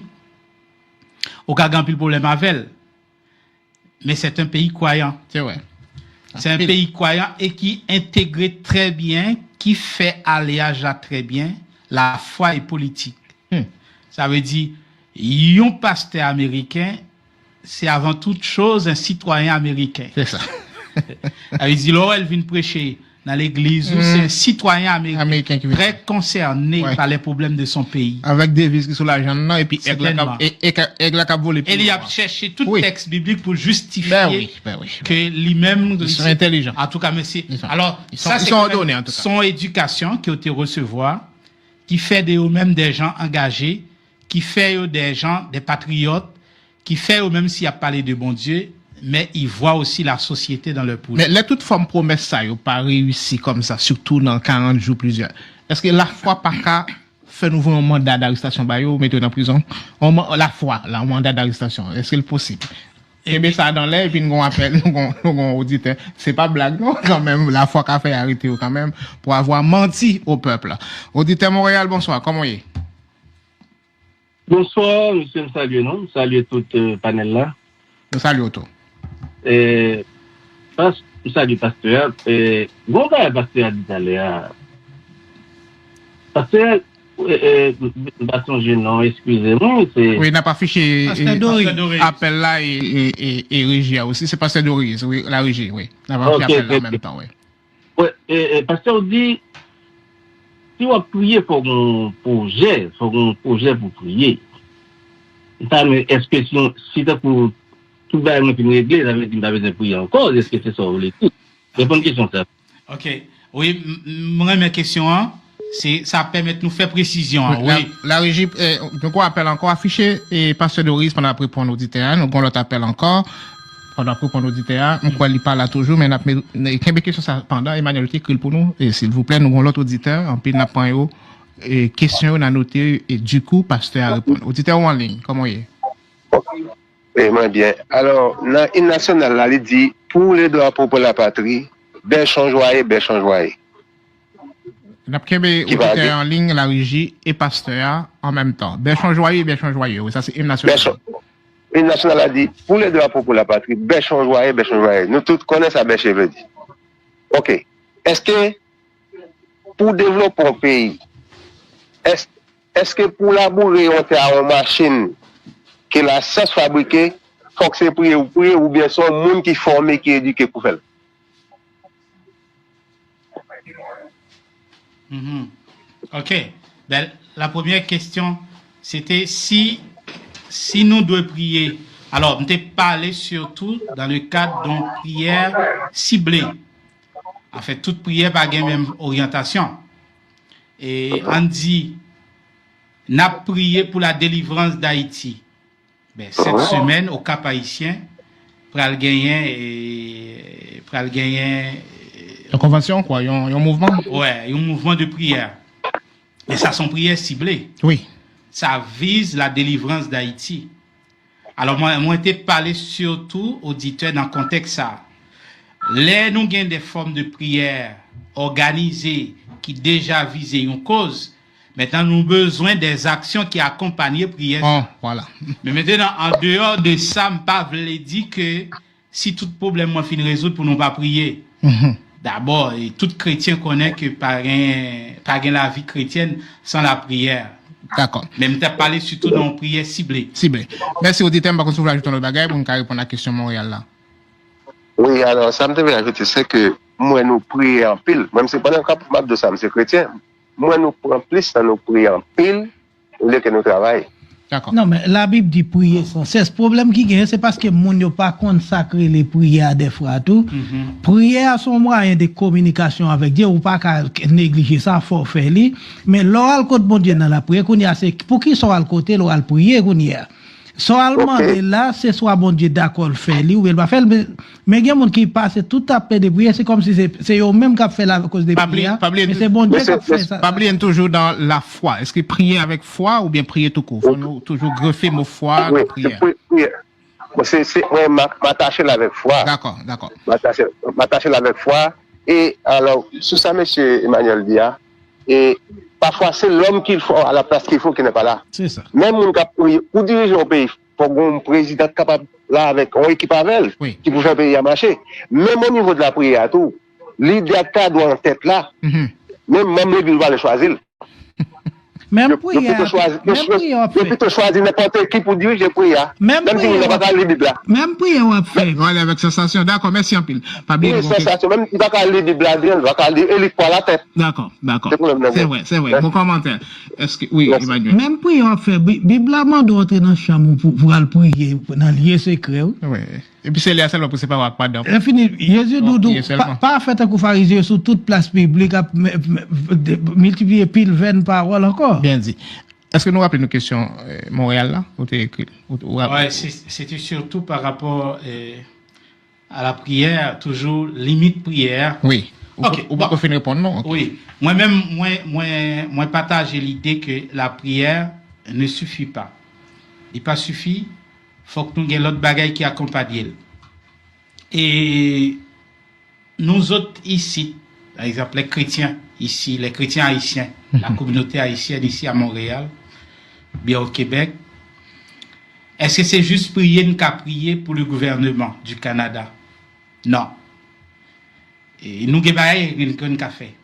au cas d'un problème avec elle. Mais c'est un pays croyant. C'est vrai. C'est un pays croyant et qui intègre très bien, qui fait alliage très bien la foi et politique. Ça veut dire, un pasteur américain, c'est avant toute chose un citoyen américain. C'est ça. Ça veut dire, là, elle vient prêcher dans l'église, c'est un citoyen américain qui très concerné par les problèmes de son pays. Avec des vis qui sont l'argent, et puis Aigle a volé. Et il a cherché tout texte biblique pour justifier que lui-même. Ils sont intelligents. En tout cas, merci. Alors, ils sont ordonnés, en tout cas. Son éducation qui a été recevoir, qui fait de eux-mêmes des gens engagés, qui fait des gens, des patriotes, qui fait eux-mêmes s'il a parlé de bon Dieu, mais ils voient aussi la société dans leur projet. Mais les toutes formes promesses, ça n'a pas réussi comme ça, surtout dans 40 jours plusieurs. Est-ce que la foi par cas fait nouveau un mandat d'arrestation, mettez en prison? La foi, un mandat d'arrestation, est-ce que c'est possible? Et bien ça dans l'air, et puis nous appelle, nous auditeur. C'est pas blague, non, quand même, la foi qu'a fait arrêter quand même, pour avoir menti au peuple. Auditeur Montréal, bonsoir, comment est? Bonsoir, monsieur, nous saluons, non? Nous saluons tout le panel là. Nous saluons tout. Nous saluons pasteur. Bon, pasteur dit à l'heure. Pasteur, non, excusez-moi. Oui, il n'a pas fiché appel là et régie aussi. C'est pasteur Doris, oui, la régie, oui. Il n'a pas fiché appel là en même temps, oui. Oui, pasteur dit, si on prier pour un projet, pour prier. Est-ce que si tu pour tout le monde qui est réglé, ça veut dire que tu as besoin de prier encore? Est-ce que c'est ça ou l'écoute? C'est une bonne question, ça. Ok. Oui, ma question, ça permet de nous faire précision. Oui. La régie, nous appelle encore affiché et pasteur Doris pendant après pour l'auditeur. Nous avons l'autre appel encore pendant après pour l'auditeur. Nous croyons qu'il parle toujours, mais quelques questions ça pendant Emmanuel écrit pour nous. Et s'il vous plaît, nous avons l'autre auditeur. En plus, nous avons et question on a noté et du coup pasteur à répondre. Auditeur en ligne, comment est? Oui, bien. Alors, dans l'hymne national, là, il dit pour les drapeaux pour la patrie, bêchons joyeux. Nous avons auditeur en ligne, la régie et pasteur en même temps. Bêchons joyeux. Oui, ça c'est l'hymne national. L'hymne national a dit pour les drapeaux pour la patrie, bêchons joyeux. Nous tous connaissons ça, bêcher veut dire. Ok. Est-ce que pour développer un pays, est-ce que pour labourer on a une machine que la science fabriquée, faut que c'est prier ou bien son monde qui formé, qui éduqué pour faire? Mhm. OK. Ben, la première question, c'était si nous devons prier. Alors, on t'a parlé surtout dans le cadre d'une prière ciblée. En fait, toute prière n'a pas la même orientation. Et on dit, n'a prié pour la délivrance d'Haïti. Ben, cette semaine, au Cap Haïtien, pral gagner La convention, quoi, il y a un mouvement. ouais, un mouvement de prière. Et ça, sont prières ciblées. Oui. Ça vise la délivrance d'Haïti. Alors, moi, j'ai parlé surtout auditeurs dans le contexte ça. Les nous avons des formes de prière organisées qui déjà visent une cause. Maintenant, nous avons besoin des actions qui accompagnent la prière. Oh, voilà. Mais maintenant, en dehors de ça, je ne pas dire que si tout problème moi fin résoudre pour nous pas prier. D'abord, tout chrétien connaît que pas la vie chrétienne sans la prière. D'accord. Même tu as parlé surtout dans une prière ciblée. Ciblé. Merci auditeur, par contre, si vous voulez ajouter un bagage pour nous répondre à la question Montréal là. Oui, alors, ça me devait ajouter, c'est que moi, nous prions en pile. Même si pendant que de ça, c'est chrétien. Moi, nous prenons plus dans nos prières en pile, au lieu que nous travaillons. D'accord. Non, mais la Bible dit prier sans cesse. Problème qui gagne, c'est parce que moun yo pas consacré les prières des fois tout. Prière son moyen de communication avec Dieu, ou pas qu'à négliger ça, faut faire li. Mais l'oral côté bon Dieu dans la prière, qu'on y a, c'est pour qui sont à côté, l'oral prier, qu'on y a. Seulement là, c'est soit bon Dieu d'accord faire li, ou il va faire, mais il y a des gens qui passent tout à fait de prière, c'est comme si c'est eux même qui fait la cause des prières. Mais c'est bon Dieu qui fait ça. Pas oublier toujours dans la foi. Est-ce que prier avec foi ou bien prier tout court? Faut toujours greffer mon foi dans la prière. C'est m'attacher avec foi. D'accord. M'attacher avec foi. Et alors, sous ça, monsieur Emmanuel Dia, et parfois c'est l'homme qu'il faut à la place qu'il faut qui n'est pas là. C'est ça. Même pour diriger un pays, il faut un président capable là avec une équipe avec elle, qui peut faire le pays à marcher. Même au niveau de la prière, tout, l'idée doit en tête là. Même les villes vont le choisir. Même prière. Plutôt choisir n'importe qui pour diriger la prière. Même si vous n'avez pas l'idée là. Même prière, on fait. Voilà, avec sensation. D'accord, merci en pile. Pas bien. Oui, sensation. Même si vous n'avez pas l'idée de la Bible, vous n'avez pas l'idée pour la tête. D'accord. C'est vrai. Mon commentaire. Est-ce que, oui, Emmanuel. Même prière, on fait. Bible doit entrer dans la chambre pour aller prier, dans le lieu secret. Oui. Et puis c'est là seulement pour ne pas pardon. Fini. Jésus doudou, pas fait un coup pharisien sur toute place publique, multiplier pile 20 paroles encore. Bien dit. Est-ce que nous rappelons nos questions Montréal là? Oui, c'était surtout par rapport à la prière, toujours limite prière. Oui. Ok. Ou pas finir répondre non? Oui. Moi-même, moi partage l'idée que la prière ne suffit pas. Il n'est pas suffit. Faut que nous ayons l'autre bagaille qui accompagne. Et nous autres ici, par exemple les chrétiens ici, les chrétiens haïtiens, la communauté haïtienne ici à Montréal, bien au Québec, est-ce que c'est juste prier nous qu'à prier pour le gouvernement du Canada? Non. Et nous avons fait.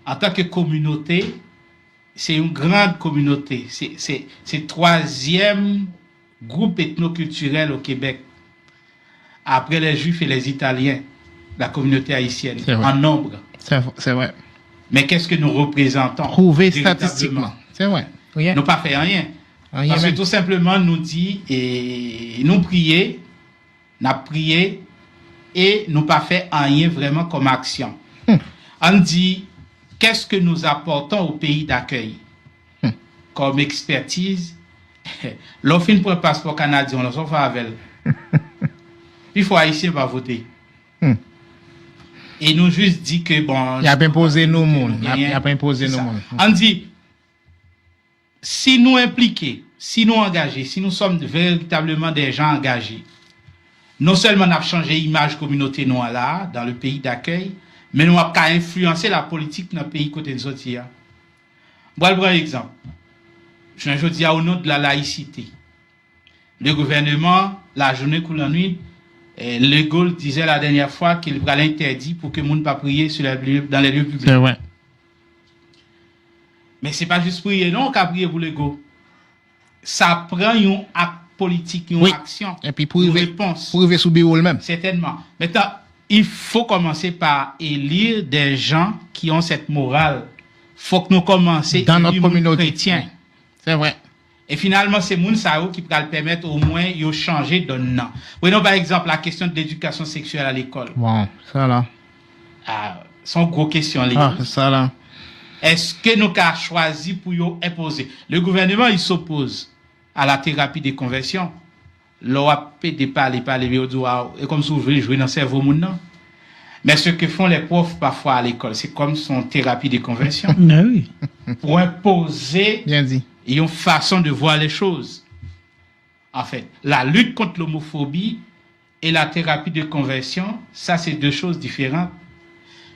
En tant que communauté, c'est une grande communauté. C'est le troisième groupe ethnoculturel au Québec, après les Juifs et les Italiens, la communauté haïtienne, en nombre. C'est vrai. Mais qu'est-ce que nous représentons? Prouvé statistiquement. C'est vrai. Nous n'avons pas fait rien. Parce que tout simplement, nous dit, et nous prier, nous prié, et nous pas fait rien vraiment comme action. On dit, qu'est-ce que nous apportons au pays d'accueil? Comme expertise, l'offre pour un passeport canadien, on s'en fait avec. Puis il faut haïtien va voter. Et nous juste dit que bon. Il a pas imposé nos mondes. Il a pas imposé nos mondes. On dit, si nous impliqués, si nous engagés, si nous sommes véritablement des gens engagés, non seulement nous avons changé l'image communauté nous là, dans le pays d'accueil, mais nous avons qu'à influencer la politique dans le pays côté de Zotia. Bon, je prends un exemple. Je dis au nom de la laïcité. Le gouvernement, la journée ou la nuit, Le Gaulle disait la dernière fois qu'il allait interdire pour que le monde ne pas prier dans les lieux publics. C'est vrai. Mais ce n'est pas juste prier, non, qu'à prier pour le Gaulle. Ça prend un acte politique, une action, et puis pour une réponse. Pour arriver sous bureau le même. Certainement. Maintenant, il faut commencer par élire des gens qui ont cette morale faut que nous commencions Dans notre communauté. chrétien. C'est vrai. Et finalement, c'est moun sa qui peut le permettre au moins de changer de nom. Prenons par exemple la question de l'éducation sexuelle à l'école. Bon, ça là. C'est une grosse question. Ça là. Est-ce que nous avons choisi pour y imposer? Le gouvernement, il s'oppose à la thérapie des conversions. L'OAP de parler, et comme si vous voulez jouer dans le cerveau moun. Mais ce que font les profs parfois à l'école, c'est comme son thérapie des conversions. Oui. Pour imposer Bien dit. une façon de voir les choses. En fait, la lutte contre l'homophobie et la thérapie de conversion, ça c'est deux choses différentes.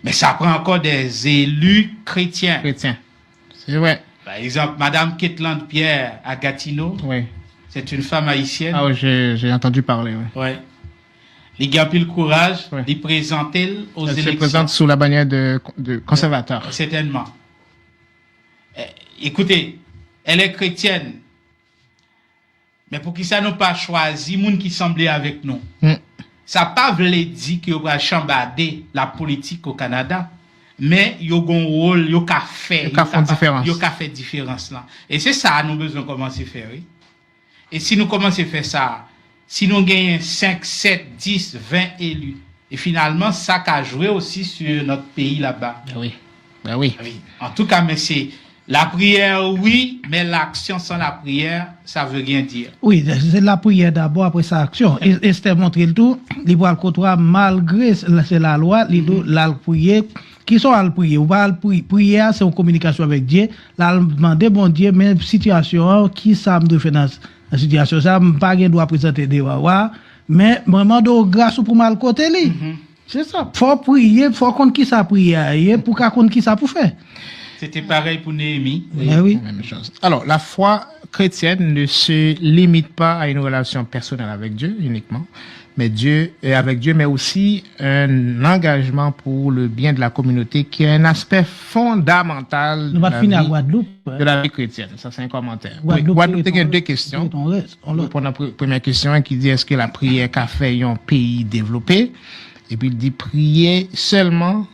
Mais ça prend encore des élus chrétiens. C'est vrai. Par exemple, Madame Ketland Pierre à Gatineau, Oui. c'est une femme haïtienne. Ah oui, j'ai entendu parler. Oui. Ouais. Il a pris le courage Ouais. de présenter aux Elle se élections. présente sous la bannière de conservateur. Certainement. Écoutez, elle est chrétienne. Mais pour qui ça n'a pas choisi, moun qui semblait avec nous. Ça pas voulu dire qu'il va chambarder la politique au Canada, mais il y a un rôle, il y a fait différence là. Et c'est ça nous besoin commencer à faire. Oui? Et si nous commençons à faire ça, si nous gagnons 5, 7, 10, 20 élus, et finalement ça a joué aussi sur notre pays là-bas. Ben oui. En tout cas, mais c'est la prière, oui, mais l'action sans la prière, ça veut rien dire. Oui, c'est la prière d'abord, après sa action. Et c'était montré le tout, il va le côtoyer malgré c'est la loi, il doit prier. Qui sont à le prier? Ou pas le prière, c'est une communication avec Dieu. Là, demander, bon Dieu, mais situation, qui ça me doit faire dans la situation? Ça, je pas doit présenter des wawa, mais vraiment, de grâce pour mal côté, lui. C'est ça. Faut prier, faut qu'on qui ça prier, pour qu'on qui ça pour faire. C'était pareil pour Néhémie. Oui. Même chose. Alors, la foi chrétienne ne se limite pas à une relation personnelle avec Dieu uniquement, mais avec Dieu, mais aussi un engagement pour le bien de la communauté qui est un aspect fondamental Nous allons finir à Guadeloupe. de la vie chrétienne. Ça, c'est un commentaire. Guadeloupe, il y a deux questions. Pour la première question, qui dit est-ce que la prière qu'a fait un pays développé? Et puis il dit prier seulement,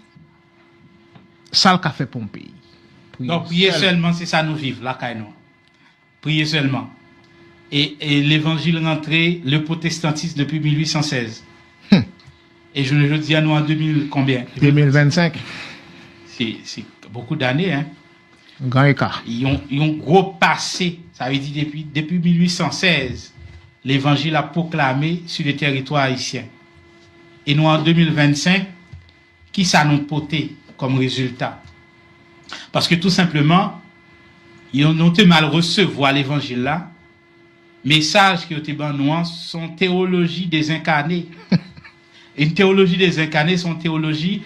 ça le qu'a fait pour un pays. Donc, prier seulement, c'est ça nous vivons, là, Kaino. Prier seulement. Et l'évangile rentré, le protestantisme depuis 1816. Et je le dis à nous en 2000, combien? 2025. C'est beaucoup d'années, hein. Grand écart. Ils ont gros passé. Ça veut dire depuis 1816, l'évangile a proclamé sur le territoire haïtien. Et nous, en 2025, qui ça nous porté comme résultat? Parce que tout simplement, ils ont été mal recevoir l'évangile là. Message qui ont été nous sont théologie désincarnée. Une théologie désincarnée, c'est une théologie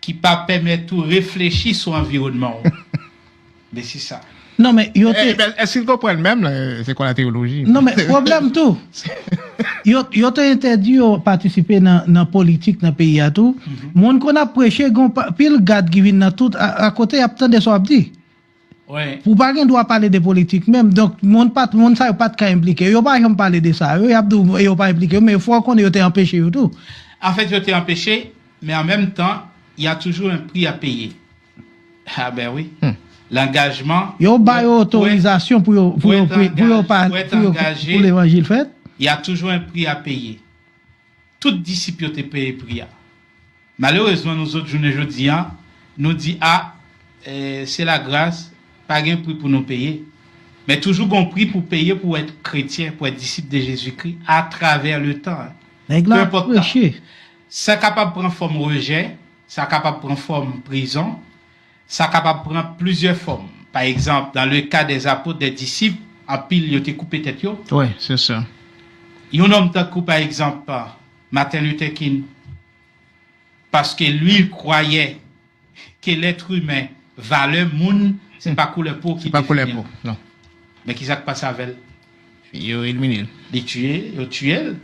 qui pas permettre tout réfléchir sur l'environnement. Mais c'est ça. Non, mais est-ce qu'ils comprennent même c'est quoi la théologie? Non, mais problème tout. Ils ont interdit de participer dans la politique dans le pays à tout. Moun qu'on a prêché, pile garde qui vient dans tout, à côté, il y a tant de choses à dire. Ouais. Pour pas qu'on doit parler de politique même, donc moun ça pas de cas impliqué. Yo pas parler de ça. Yo pas impliqué, mais il faut qu'on ait empêché et tout. En fait, ils ont été empêchés, mais en même temps, il y a toujours un prix à payer. Ah ben oui. L'engagement. Yo ba autorisation pour l'évangile fait. Il y a toujours un prix à payer. Toute disciple te paye prix. Malheureusement, nous autres journées aujourd'hui, nous dit c'est la grâce, pas un prix pour nous payer. Mais toujours un prix pour payer pour être chrétien, pour être disciple de Jésus-Christ à travers le temps. Peu importe. Ça capable de prendre forme rejet, ça capable de prendre forme prison, ça capable de prendre plusieurs formes. Par exemple, dans le cas des apôtres, des disciples, en pile, ils ont été coupés tête. Oui, c'est ça. Il y a un homme qui par exemple, Martin Luther King, parce que lui, il croyait que l'être humain valeur moun, c'est pas couleur peau qui pas couleur peau, non. Mais qui s'est passé avec elle? Il a éliminé. Il a tué elle.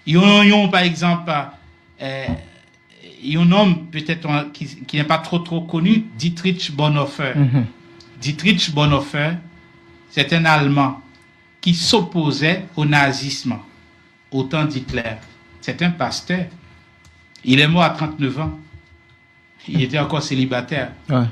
Il y a par exemple, il y a un homme peut-être qui n'est pas trop connu, Dietrich Bonhoeffer. Dietrich Bonhoeffer, c'est un Allemand qui s'opposait au nazisme au temps d'Hitler. C'est un pasteur. Il est mort à 39 ans. Il était encore célibataire. Ouais.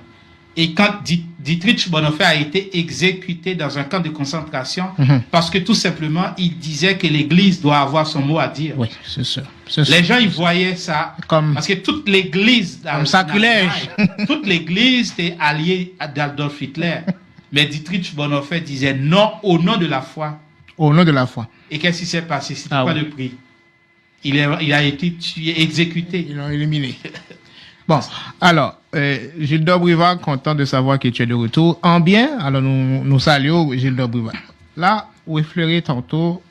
Et quand Dietrich Bonhoeffer a été exécuté dans un camp de concentration, parce que tout simplement, il disait que l'Église doit avoir son mot à dire. Oui, c'est sûr. Les gens, ils voyaient ça comme parce que toute l'Église, comme sacrilège. Toute l'Église était alliée d'Adolf Hitler. Mais Dietrich Bonhoeffer disait non au nom de la foi. Au nom de la foi. Et qu'est-ce qui s'est passé? C'était Ah quoi oui. le prix? Il a été tué, exécuté. Ils l'ont éliminé. Bon, alors, Gilles Dobrivard, content de savoir que tu es de retour. En bien, alors nous saluons Gilles Dobrivard. Là, vous effleurez tantôt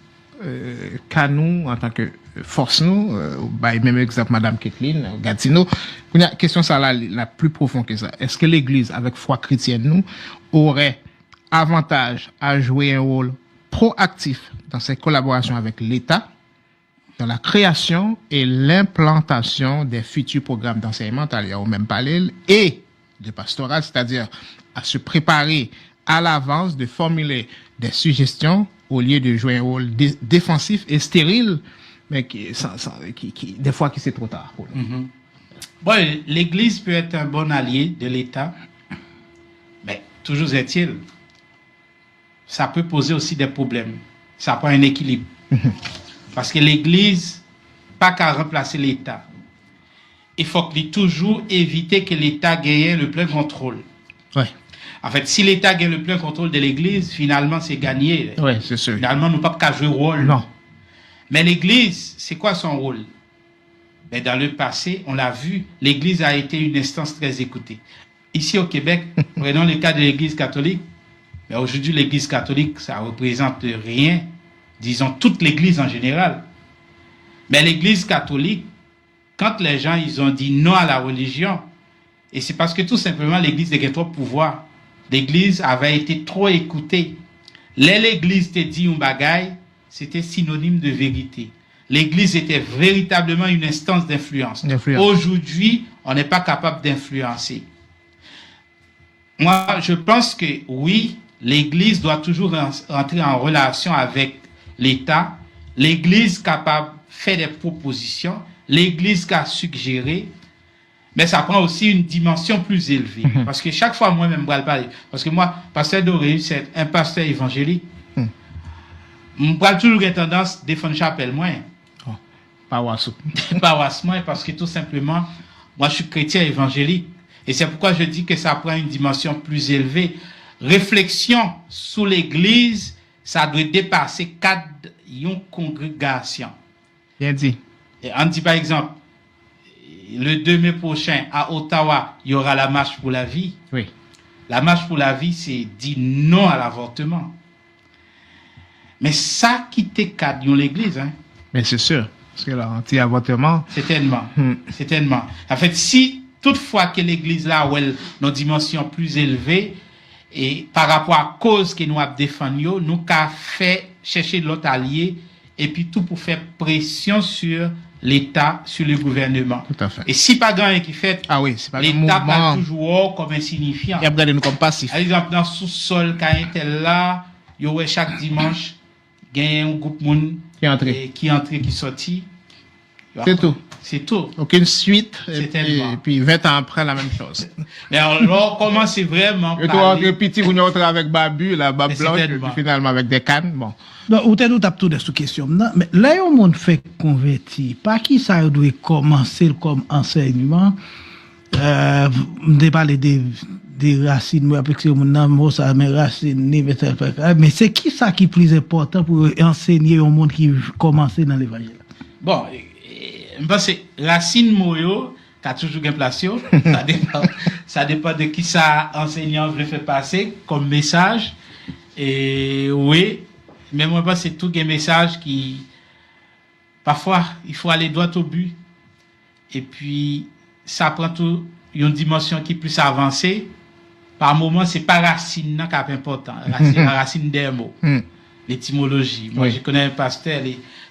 qu'à nous, en tant que force nous, même exemple Madame Kathleen, Gatineau, il y a une question ça là, la plus profonde que ça. Est-ce que l'Église, avec foi chrétienne, nous, aurait avantage à jouer un rôle proactif dans ses collaborations avec l'État, dans la création et l'implantation des futurs programmes d'enseignement, au même parallèle, et de pastoral, c'est-à-dire à se préparer à l'avance, de formuler des suggestions au lieu de jouer un rôle défensif et stérile, mais qui des fois qui c'est trop tard pour nous. Bon, l'Église peut être un bon allié de l'État, mais toujours est-il, ça peut poser aussi des problèmes. Ça prend un équilibre. Parce que l'Église, pas qu'à remplacer l'État. Il faut qu'il toujours éviter que l'État gagne le plein contrôle. Ouais. En fait, si l'État gagne le plein contrôle de l'Église, finalement, c'est gagné. Ouais, c'est sûr. Finalement, nous ne pouvons pas jouer rôle. Non. Mais l'Église, c'est quoi son rôle? Ben, dans le passé, on l'a vu, l'Église a été une instance très écoutée. Ici au Québec, prenons le cas de l'Église catholique. Mais aujourd'hui, l'Église catholique, ça ne représente rien. Disons toute l'Église en général. Mais l'Église catholique, quand les gens ils ont dit non à la religion, et c'est parce que tout simplement l'Église avait trop de pouvoir. L'Église avait été trop écoutée. L'Église te dit un bagaille, c'était synonyme de vérité. L'Église était véritablement une instance d'influence. Aujourd'hui, on n'est pas capable d'influencer. Moi, je pense que oui, l'Église doit toujours entrer en relation avec l'État, l'Église capable de faire des propositions, l'Église qui a suggéré, mais ça prend aussi une dimension plus élevée. Parce que chaque fois, moi-même, je vais parler. Parce que moi, pasteur Doré, c'est un pasteur évangélique. Je vais toujours avoir tendance à défendre chapelle moi. Paroisse moi, parce que tout simplement, moi, je suis chrétien évangélique. Et c'est pourquoi je dis que ça prend une dimension plus élevée. Réflexion sur l'Église, ça doit dépasser cadre d'une congrégation. Bien dit. Et on dit par exemple, le 2 mai prochain, à Ottawa, il y aura la marche pour la vie. Oui. La marche pour la vie, c'est dire non à l'avortement. Mais ça quitte cadre de l'Église. Hein. Mais c'est sûr. Parce que l'anti-avortement... C'est tellement. C'est tellement. En fait, si toutefois que l'Église là, où elle a une dimension plus élevée, et par rapport à cause que nous avons défendu, nous avons fait chercher l'autre allié, et puis tout pour faire pression sur l'État, sur le gouvernement. Tout à fait. Et si pas grand qui fait, ah oui, c'est pas l'État va toujours comme insignifiant. Et regardez nous comme passif. Par exemple, dans le sous-sol, quand il était là, il y aurait chaque dimanche, il y a un groupe de monde qui entre, qui sortit. C'est tout. C'est tout. Aucune suite. Et puis 20 ans après, la même chose. Mais alors, comment c'est vraiment. Et toi, le petit, vous nous avec Babu, la Bab blanche, et puis finalement avec des cannes. Bon. Donc, ou nous tape tout de sous question. Mais là, on monde fait convertir. Pas qui ça doit commencer comme enseignement. On parler des racines, moi, avec mon mot, ça, mes racines, mais c'est qui ça qui est plus important pour enseigner au monde qui commence dans l'évangile? Bon, je pense que racine moyo, qui a toujours une place, ça dépend de qui ça enseignant veut faire passer comme message. Et oui, mais moi, je pense que c'est tout un message qui, parfois, il faut aller droit au but. Et puis, ça prend tout une dimension qui est plus avancée. Par moment, c'est pas racine qui est important. La racine des mots. L'étymologie. Moi, je connais un pasteur,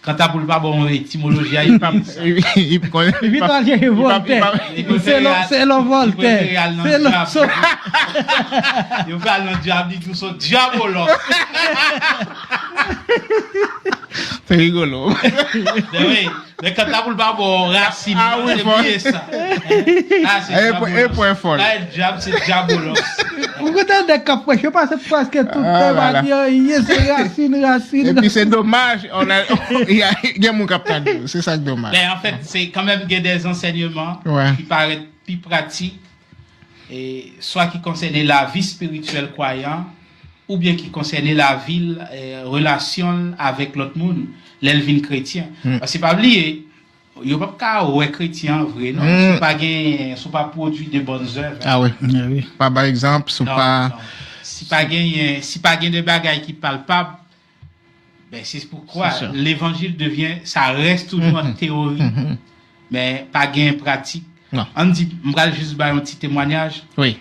quand tu n'as pas bon l'étymologie, il connaît. C'est le Voltaire. C'est le il va aller dans le diable, il dit tout ça, diabolo. C'est rigolo. Mais quand tu n'as pas bon racine, c'est ça. Là, c'est Un point fort. Là, le diable, c'est diabolos. Vous regardez des capes, je pense presque tout le voilà. temps, c'est racine. Et puis c'est dommage, il y a mon capitaine, c'est ça qui est dommage. Mais en fait, c'est quand même qu'il y a des enseignements Ouais. qui paraissent plus pratiques, et soit qui concernaient la vie spirituelle croyant, ou bien qui concernaient la vie, relation avec l'autre monde, l'elvin chrétien. Parce que c'est pas oublier, il n'y a pas qu'à ouais chrétien vrai, non? Sont pas produit de bonnes œuvres. Ah oui. Oui. Pas par exemple, sont Non, pas. non. Si pas gain de bagailles qui palpables, ben c'est pourquoi C'est sûr. l'évangile devient, ça reste toujours en théorie, mais pas gain pratique. Non. On dit, je vais juste faire un petit témoignage Oui.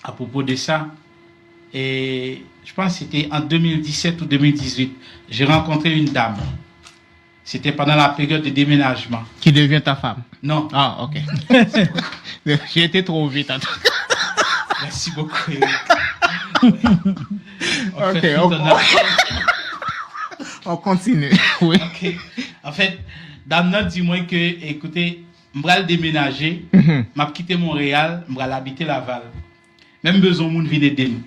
à propos de ça. Et je pense que c'était en 2017 ou 2018. J'ai rencontré une dame. C'était pendant la période de déménagement. Qui devient ta femme. Non, Ah, ok. J'ai été trop vite. merci beaucoup. Ok, on continue. Oui. Ok. En fait, dame nan dit moi que, écoutez, je vais déménager, Mhm. je vais quitter Montréal, je vais habiter Laval. Même besoin de venir aider nous.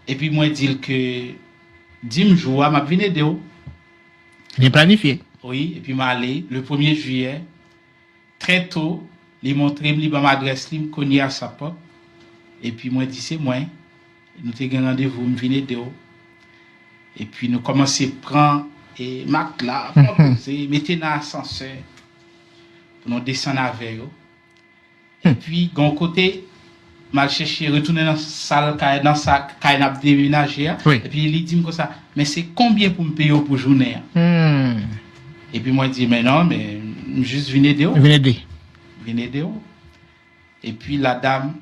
Et puis moi dis que 10 jours, je vais venir aider. J'ai planifié. Oui, et puis je vais aller le 1er juillet, très tôt, il montré mon adresse, il me connaît à sa porte. Et puis moi dis c'est moi, nous avons rendez-vous, je viens aider. Et puis nous commençons à prendre et matelas, mettez dans l'ascenseur pour nous descendre avec eux. Et puis, d'un côté, je cherché retourner dans la salle, dans sa caille déménager. Oui. Et puis il dit comme ça, mais c'est combien pour me payer pour journée? Et puis moi je dis, mais non, mais juste venez de haut. Venez aider. Venez de haut. Et puis la dame,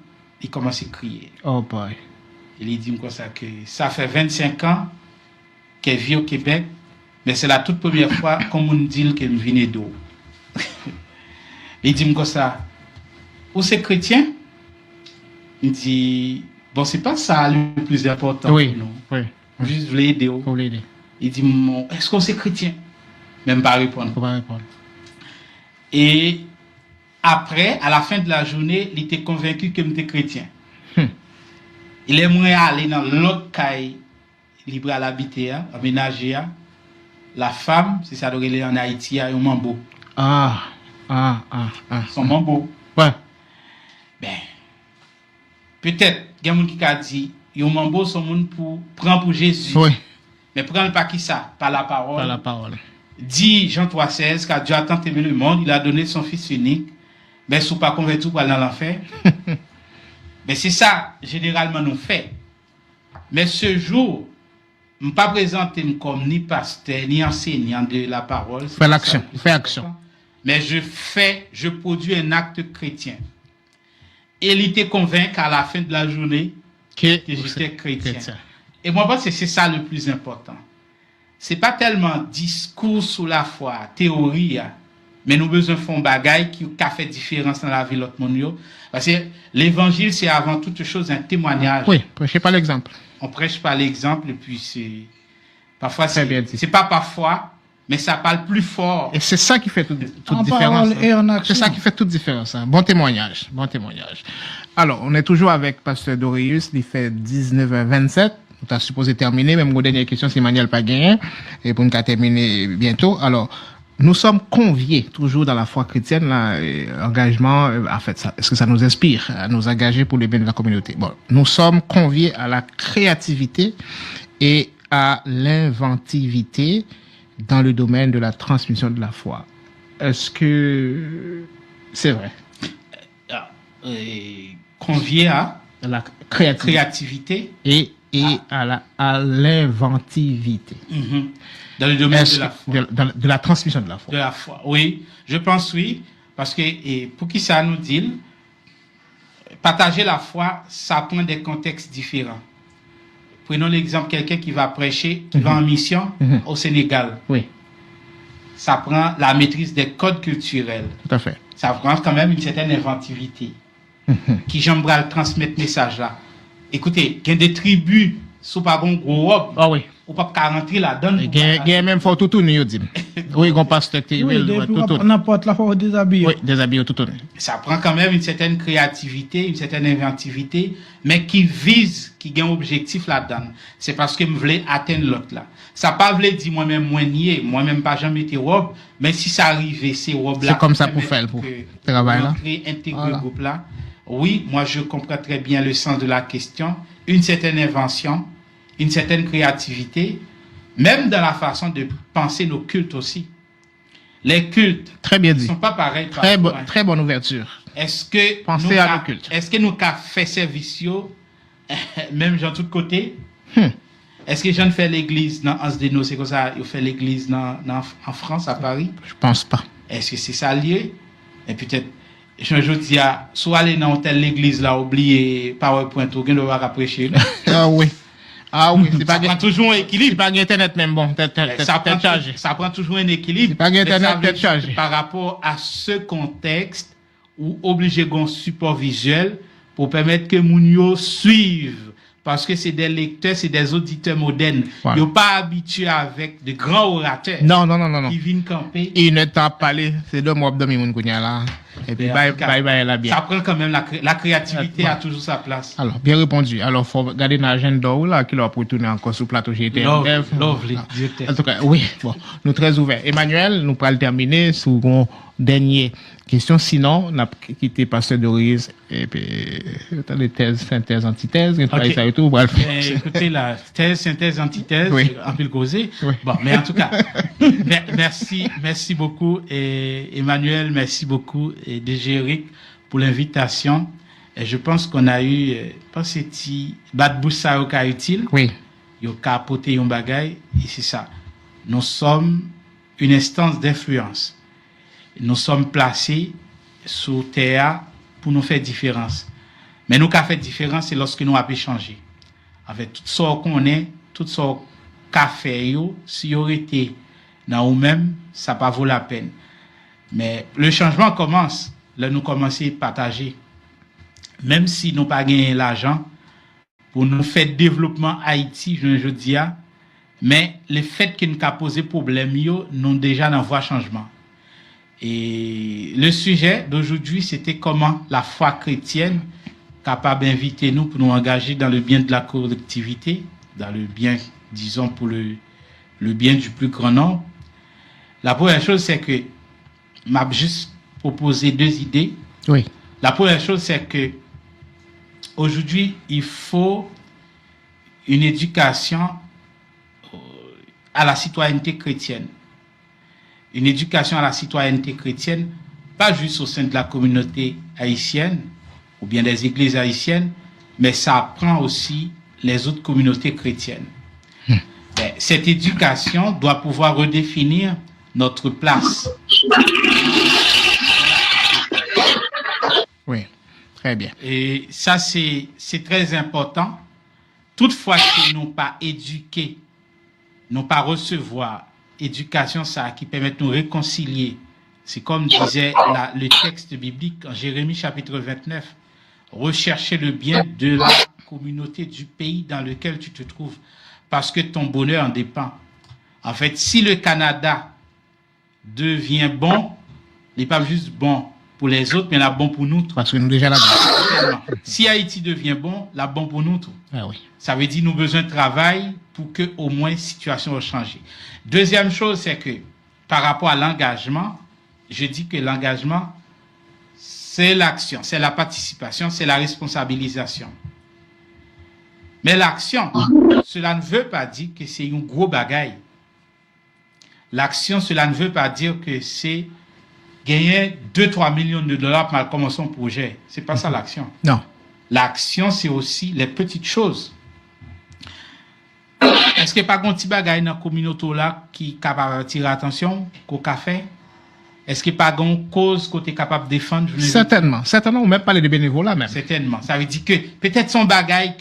il commence à crier. Oh boy. Il dit comme ça que ça fait 25 ans qu'elle vit au Québec, mais c'est la toute première fois qu'on me dit qu'elle vient d'eau. Il dit comme ça, ou c'est chrétien? Il dit, bon, c'est pas ça le plus important Oui. pour nous. Oui. Juste voulez aider. Faut l'aider. Il dit, est-ce qu'on c'est chrétien? Même pas répondre. Faut pas répondre. Et après, à la fin de la journée, il était convaincu que j'étais chrétien. Il aimerait aller dans l'autre caille libre à l'habiter, aménager. La femme, c'est ça, elle est en Haïti, elle est un mambo. Son mambo. Ouais. Ben, peut-être, il y a des gens qui ont dit, il y a un mambo, son monde pour prendre pour Jésus. Oui. Mais prendre pas qui ça? Par la parole. Par la parole. Dit Jean 3,16 car Dieu a tant aimé le monde, il a donné son Fils unique. Mais si vous pas converti pour aller dans l'enfer. Mais c'est ça, généralement, nous fait. Mais ce jour, je ne pas présenter comme ni pasteur, ni enseignant de la parole. Fais l'action. Fais action. Mais je produis un acte chrétien. Et il était convaincu à la fin de la journée que j'étais chrétien. Et moi, je pense que c'est ça le plus important. C'est pas tellement discours sur la foi, théorie, mais nous besoin de faire un bagage qui a fait différence dans la vie de l'autre monde. Parce que l'évangile, c'est avant toute chose un témoignage. Oui, prêchez pas l'exemple. On prêche par l'exemple, et puis c'est. Parfois, Très bien dit. c'est pas parfois, mais ça parle plus fort. Et c'est ça qui fait toute En différence. parole et en action. C'est ça qui fait toute différence. Bon témoignage. Bon témoignage. Alors, on est toujours avec Pasteur Dorius. Il fait 19h27. On a supposé terminer. Même la dernière question, c'est Emmanuel Paguin. Et pour nous terminer bientôt. Alors, nous sommes conviés toujours dans la foi chrétienne, là, engagement, en fait, est-ce que ça nous inspire à nous engager pour le bien de la communauté? Bon, nous sommes conviés à la créativité et à l'inventivité dans le domaine de la transmission de la foi. Est-ce que c'est vrai? Convié à La créativité et à l'inventivité. Dans le domaine de la foi. De la transmission de la foi. De la foi, oui. Je pense oui. Parce que, et pour qui ça nous dit, partager la foi, ça prend des contextes différents. Prenons l'exemple quelqu'un qui va prêcher, qui va en mission au Sénégal. Oui. Ça prend la maîtrise des codes culturels. Tout à fait. Ça prend quand même une certaine inventivité. Qui j'aimerais transmettre ce message-là. Écoutez, il y a des tribus sous pas bon gros robe. Ah oui. ou pas qu'à rentrer là-dedans. Il y a même fort tout tourner, yo dit. Oui, on passe tout tourner. N'importe la fois déshabillé. Oui, déshabillé tout tourner. Ça prend quand même une certaine créativité, une certaine inventivité, mais qui vise, qui gagne objectif là-dedans. C'est parce que je voulais atteindre l'autre là. Ça pas voulait dire moi-même moins nier, moi-même pas jamais été robe, mais si ça arrivait, ces robes là. C'est comme ça pour faire, pour travailler là. Intégrer le groupe là. Oui, moi je comprends très bien le sens de la question, une certaine invention, une certaine créativité, même dans la façon de penser nos cultes aussi. Les cultes très bien dit. Ne sont pas pareils. Très bonne ouverture. Est-ce que penser à nos cultes. Est-ce que nous avons fait service, même de tous côtés? Est-ce que j'en fais l'église dans Ansdeno, c'est comme ça, ils fait l'église en France, à Paris? Je pense pas. Est-ce que c'est ça lié? Et peut-être, je dis, soit aller dans l'église là, oublier PowerPoint, ou bien devoir prêcher. Ah oui. Ah oui, ça prend toujours un équilibre. C'est pas Internet même bon, ça prend toujours un équilibre. C'est pas Internet peut-être chargé. Par rapport à ce contexte où obligé d'un support visuel pour permettre que Mounio suive. Parce que c'est des lecteurs, c'est des auditeurs modernes. Ils sont pas habitués avec de grands orateurs. Non. Qui viennent camper. Ils ne t'ont pas parlé, c'est deux mois de Mimoun Kounia là. Et puis, bye là bien. Ça prend quand même la créativité a toujours sa place. Alors, bien répondu. Alors, faut regarder dans l'agenda là, qui leur pour tourner encore sur le plateau GTMF. Lovely. En tout cas, oui, bon, nous très ouverts. Emmanuel, nous pourrons terminer sur une dernière question. Sinon, on a quitté Pasteur Doris et puis, les thèses, synthèse, antithèse, okay. Et tout, bref. Écoutez, la thèse, synthèse, antithèse, on peut le causer. Oui. Bon, mais en tout cas, merci beaucoup, et Emmanuel, merci beaucoup, et DG pour l'invitation. Et je pense qu'on a eu, pas c'est Bad Boussa au cas utile. Oui. Il y a apporté un bagage, et c'est ça. Nous sommes une instance d'influence. Nous sommes placés sous terre pour nous faire différence. Mais nous qu'à faire différence, c'est lorsque nous avons changé. Avec tout ce qu'on est, tout ce qu'a fait, si y aurait été dans nous-mêmes, ça pas vaut la peine. Mais le changement commence, là nous commençons à partager. Même si nous pas gagné l'argent pour nous faire développement Haïti, je dis, mais le fait que nous avons posé problème, nous déjà dans voie changement. Et le sujet d'aujourd'hui, c'était comment la foi chrétienne capable d'inviter nous pour nous engager dans le bien de la collectivité, dans le bien, disons, pour le bien du plus grand nombre. La première chose, c'est que m'a juste proposé deux idées. Oui. La première chose, c'est que aujourd'hui, il faut une éducation à la citoyenneté chrétienne. Une éducation à la citoyenneté chrétienne, pas juste au sein de la communauté haïtienne ou bien des églises haïtiennes, mais ça apprend aussi les autres communautés chrétiennes. Cette éducation doit pouvoir redéfinir notre place. Oui, très bien. Et ça, c'est très important. Toutefois que nous pas éduqués, nous pas recevoir éducation ça qui permet de nous réconcilier. C'est comme disait le texte biblique en Jérémie chapitre 29. Rechercher le bien de la communauté du pays dans lequel tu te trouves. Parce que ton bonheur en dépend. En fait, si le Canada devient bon, il n'est pas juste bon pour les autres, mais là bon pour nous. Parce que nous déjà là-dedans. Si Haïti devient bon, là bon pour nous. Ah oui. Ça veut dire nous besoin de travail pour que au moins la situation va changer. Deuxième chose, c'est que par rapport à l'engagement, je dis que l'engagement, c'est l'action, c'est la participation, c'est la responsabilisation. Mais l'action, cela ne veut pas dire que c'est un gros bagaille. L'action, cela ne veut pas dire que c'est gagner 2-3 millions de dollars pour commencer un projet. C'est pas ça l'action. Non. L'action, c'est aussi les petites choses. Est-ce qu'il n'y a pas un petit bagage dans la communauté là qui est capable d'attirer l'attention qu'au café? Est-ce qu'il n'y a pas une cause que tu es capable de défendre? Certainement. Certainement, ou même parler de bénévolat même. Certainement. Ça veut dire que peut-être son bagage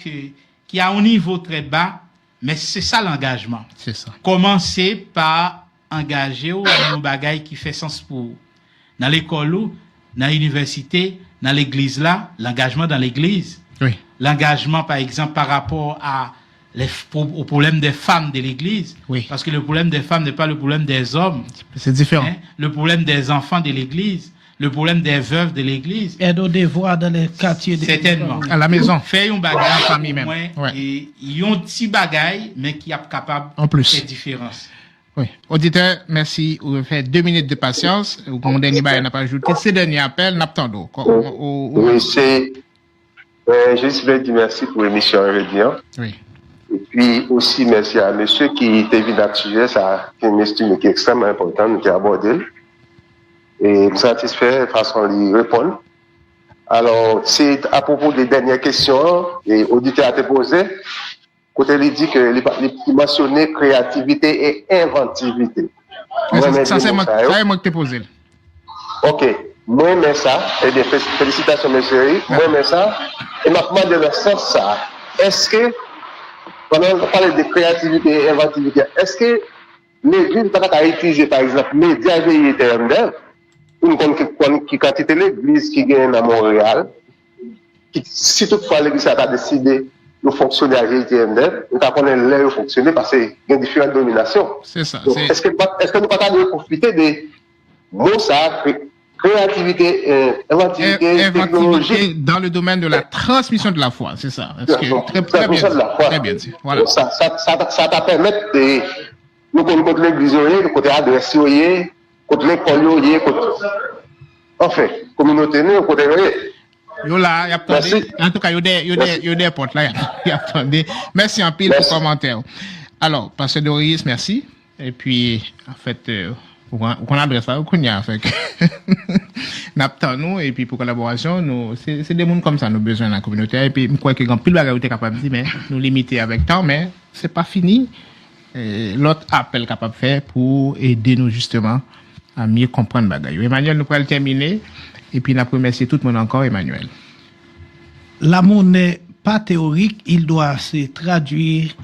qui a un niveau très bas, mais c'est ça l'engagement. C'est ça. Commencer par engager ou un bagage qui fait sens pour vous. Dans l'école ou dans l'université, dans l'église là, l'engagement dans l'église. Oui. L'engagement, par exemple, par rapport à au problème des femmes de l'Église. Oui. Parce que le problème des femmes n'est pas le problème des hommes. C'est différent. Hein? Le problème des enfants de l'Église, le problème des veuves de l'Église. Aide aux devoirs dans les quartiers. Certainement. À la maison. Faire un bagage La famille même. ouais. Et ils ont un petit bagage, mais qui est capable En plus. de faire différence. Oui. Auditeur, merci. Vous faites 2 minutes de patience. Mon dernier bail n'a pas ajouté. C'est le dernier appel, n'attendons. Oui, c'est. Je voulais dire merci pour l'émission aujourd'hui. Oui. Et puis aussi merci à monsieur qui est venu à sujet, ça c'est une question qui est extrêmement importante, qui a abordé. Et me satisfait de façon de répondre. Alors, c'est à propos des dernières questions, et l'auditeur a été posé. Côté il dit que il mentionnait créativité et inventivité. Ça, c'est moi qui t'ai posé. Ok. Moi, mais ça, et bien, félicitations, monsieur. Moi, mais ça, et m'a demandé le sens ça. Est-ce que, pendant qu'on parle de créativité et inventivité, est-ce que l'église peut pas utiliser, par exemple, médias veillés TMDEV, qui quantité l'église qui gagne à Montréal, si toutefois l'église a décidé de fonctionner à GTMDEV, nous avons l'air de fonctionner parce qu'il y a différentes dominations. C'est ça. Donc, est-ce que nous pas profiter des mots ça, créativité, inventivité, technologie dans le domaine de la transmission de la foi, c'est ça. Très bien dit. Voilà. Ça t'a permis de nous connaître l'église, le côté adresse, côté l'école, enfin, communauté, nous, côté. Yo là, y a attendu. En tout cas, yo des portes là, y a attendu. Merci en pile pour commentaire. Alors, Pasteur Doris, merci. Et puis, en fait, on adresse ça, on y a fait. N'attend nous, et puis pour collaboration, nous, c'est des mondes comme ça, nous besoin dans la communauté. Et puis, je crois que grand pile bagage capable de dire, mais nous limiter avec temps, mais c'est pas fini. L'autre appel capable de faire pour aider nous justement à mieux comprendre bagage. Emmanuel, nous pourrons le terminer. Et puis, nous remercier tout le monde encore, Emmanuel. L'amour n'est pas théorique, il doit se traduire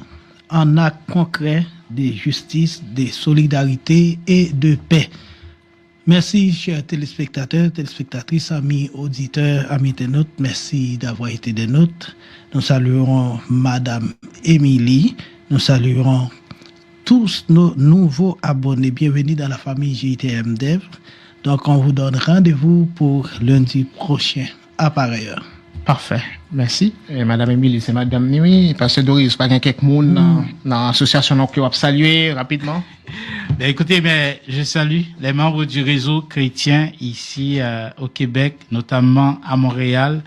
en actes concrets de justice, de solidarité et de paix. Merci, chers téléspectateurs, téléspectatrices, amis auditeurs, amis internautes. Merci d'avoir été des nôtres. Nous saluerons Madame Émilie. Nous saluerons tous nos nouveaux abonnés. Bienvenue dans la famille JTMDEV. Donc, on vous donne rendez-vous pour lundi prochain à pareille heure. Parfait. Merci. Et Madame Émilie, c'est Madame Nuit. Pasteur Doris, pas quelques monde dans l'association qui va saluer rapidement. Ben, écoutez, mais je salue les membres du réseau chrétien ici au Québec, notamment à Montréal.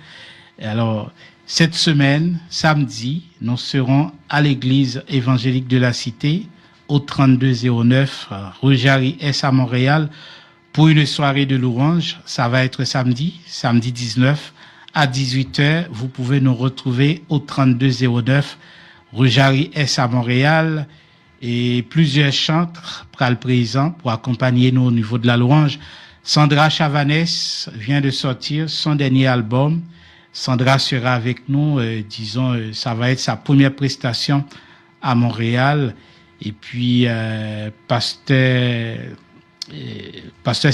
Et alors, cette semaine, samedi, nous serons à l'église évangélique de la Cité, au 3209 rue Jarry S à Montréal, pour une soirée de louange. Ça va être samedi 19 à 18h. Vous pouvez nous retrouver au 3209 rue Jarry S à Montréal, et plusieurs chantres pral présents pour accompagner nous au niveau de la louange. Sandra Chavanès vient de sortir son dernier album. Sandra sera avec nous, ça va être sa première prestation à Montréal. Et puis, Pasteur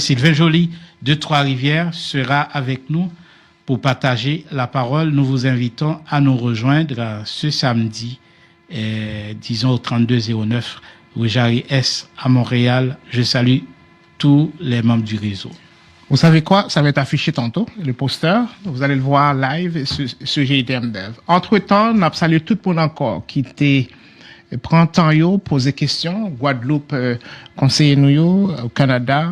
Sylvain Joly de Trois-Rivières sera avec nous pour partager la parole. Nous vous invitons à nous rejoindre ce samedi, au 3209 rue Jarry S à Montréal. Je salue tous les membres du réseau. Vous savez quoi? Ça va être affiché tantôt, le poster. Vous allez le voir live sur GTMDEV. Entre-temps, on a salué tout le monde encore qui était prend temps yo poser questions. Guadeloupe conseiller nous yo, au Canada,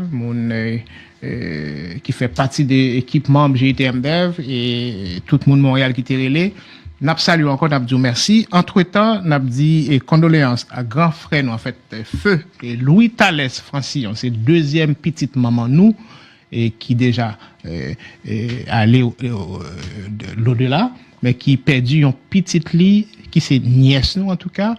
qui fait partie de l'équipe membre GTMDEV, et tout le monde Montréal qui était relé. N'a salué encore, n'a dit merci. Entre-temps, n'a dit condoléances à grand frère nous, en fait, Feu et Louis Thalès Francillon, c'est deuxième petite maman nous, et qui déjà allé l'au-delà, mais qui perdu une petite lit, qui c'est nièce nous en tout cas,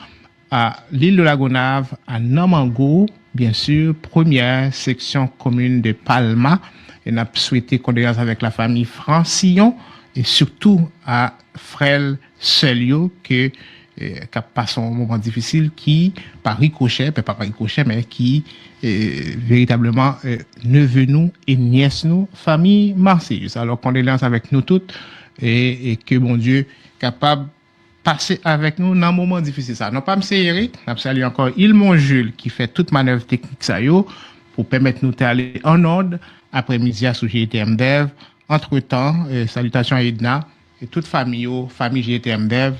à l'île de la Gonave, à Namango, bien sûr, première section commune de Palma. Et n'a souhaité condoléances avec la famille Francillon, et surtout à frère Selio, qui a passé un moment difficile, qui, par ricochet, pas par ricochet, mais qui, véritablement, neveu nous et nièce nous, famille Marseillaise. Alors, condoléances avec nous toutes, et que, bon Dieu, capable passer avec nous dans un moment difficile. Ça. Non pas M. Eric, nous saluons encore Ilmon Jules qui fait toute manœuvre technique ça yo, pour permettre nous d'aller en ordre après-midi à sous GTM Dev. Entre-temps, salutations à Edna et toute famille, famille GTM Dev.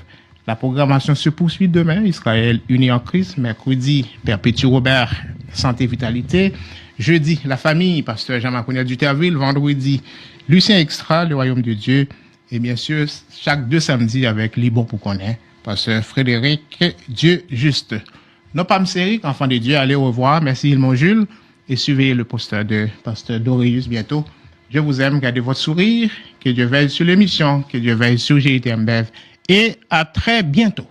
La programmation se poursuit demain. Israël uni en Christ. Mercredi, Perpétue Robert, Santé Vitalité. Jeudi, la famille, Pasteur Jean-Marc Duterville. Vendredi, Lucien Extra, le Royaume de Dieu. Et bien sûr, chaque 2 samedis avec Libon pour connaître. Pasteur Frédéric, Dieu juste. Non pas Eric, enfant de Dieu, allez au revoir. Merci Ilmon Jules. Et suivez le poster de Pasteur Dorius bientôt. Je vous aime, gardez votre sourire. Que Dieu veille sur l'émission. Que Dieu veille sur GTM Dev. Et à très bientôt.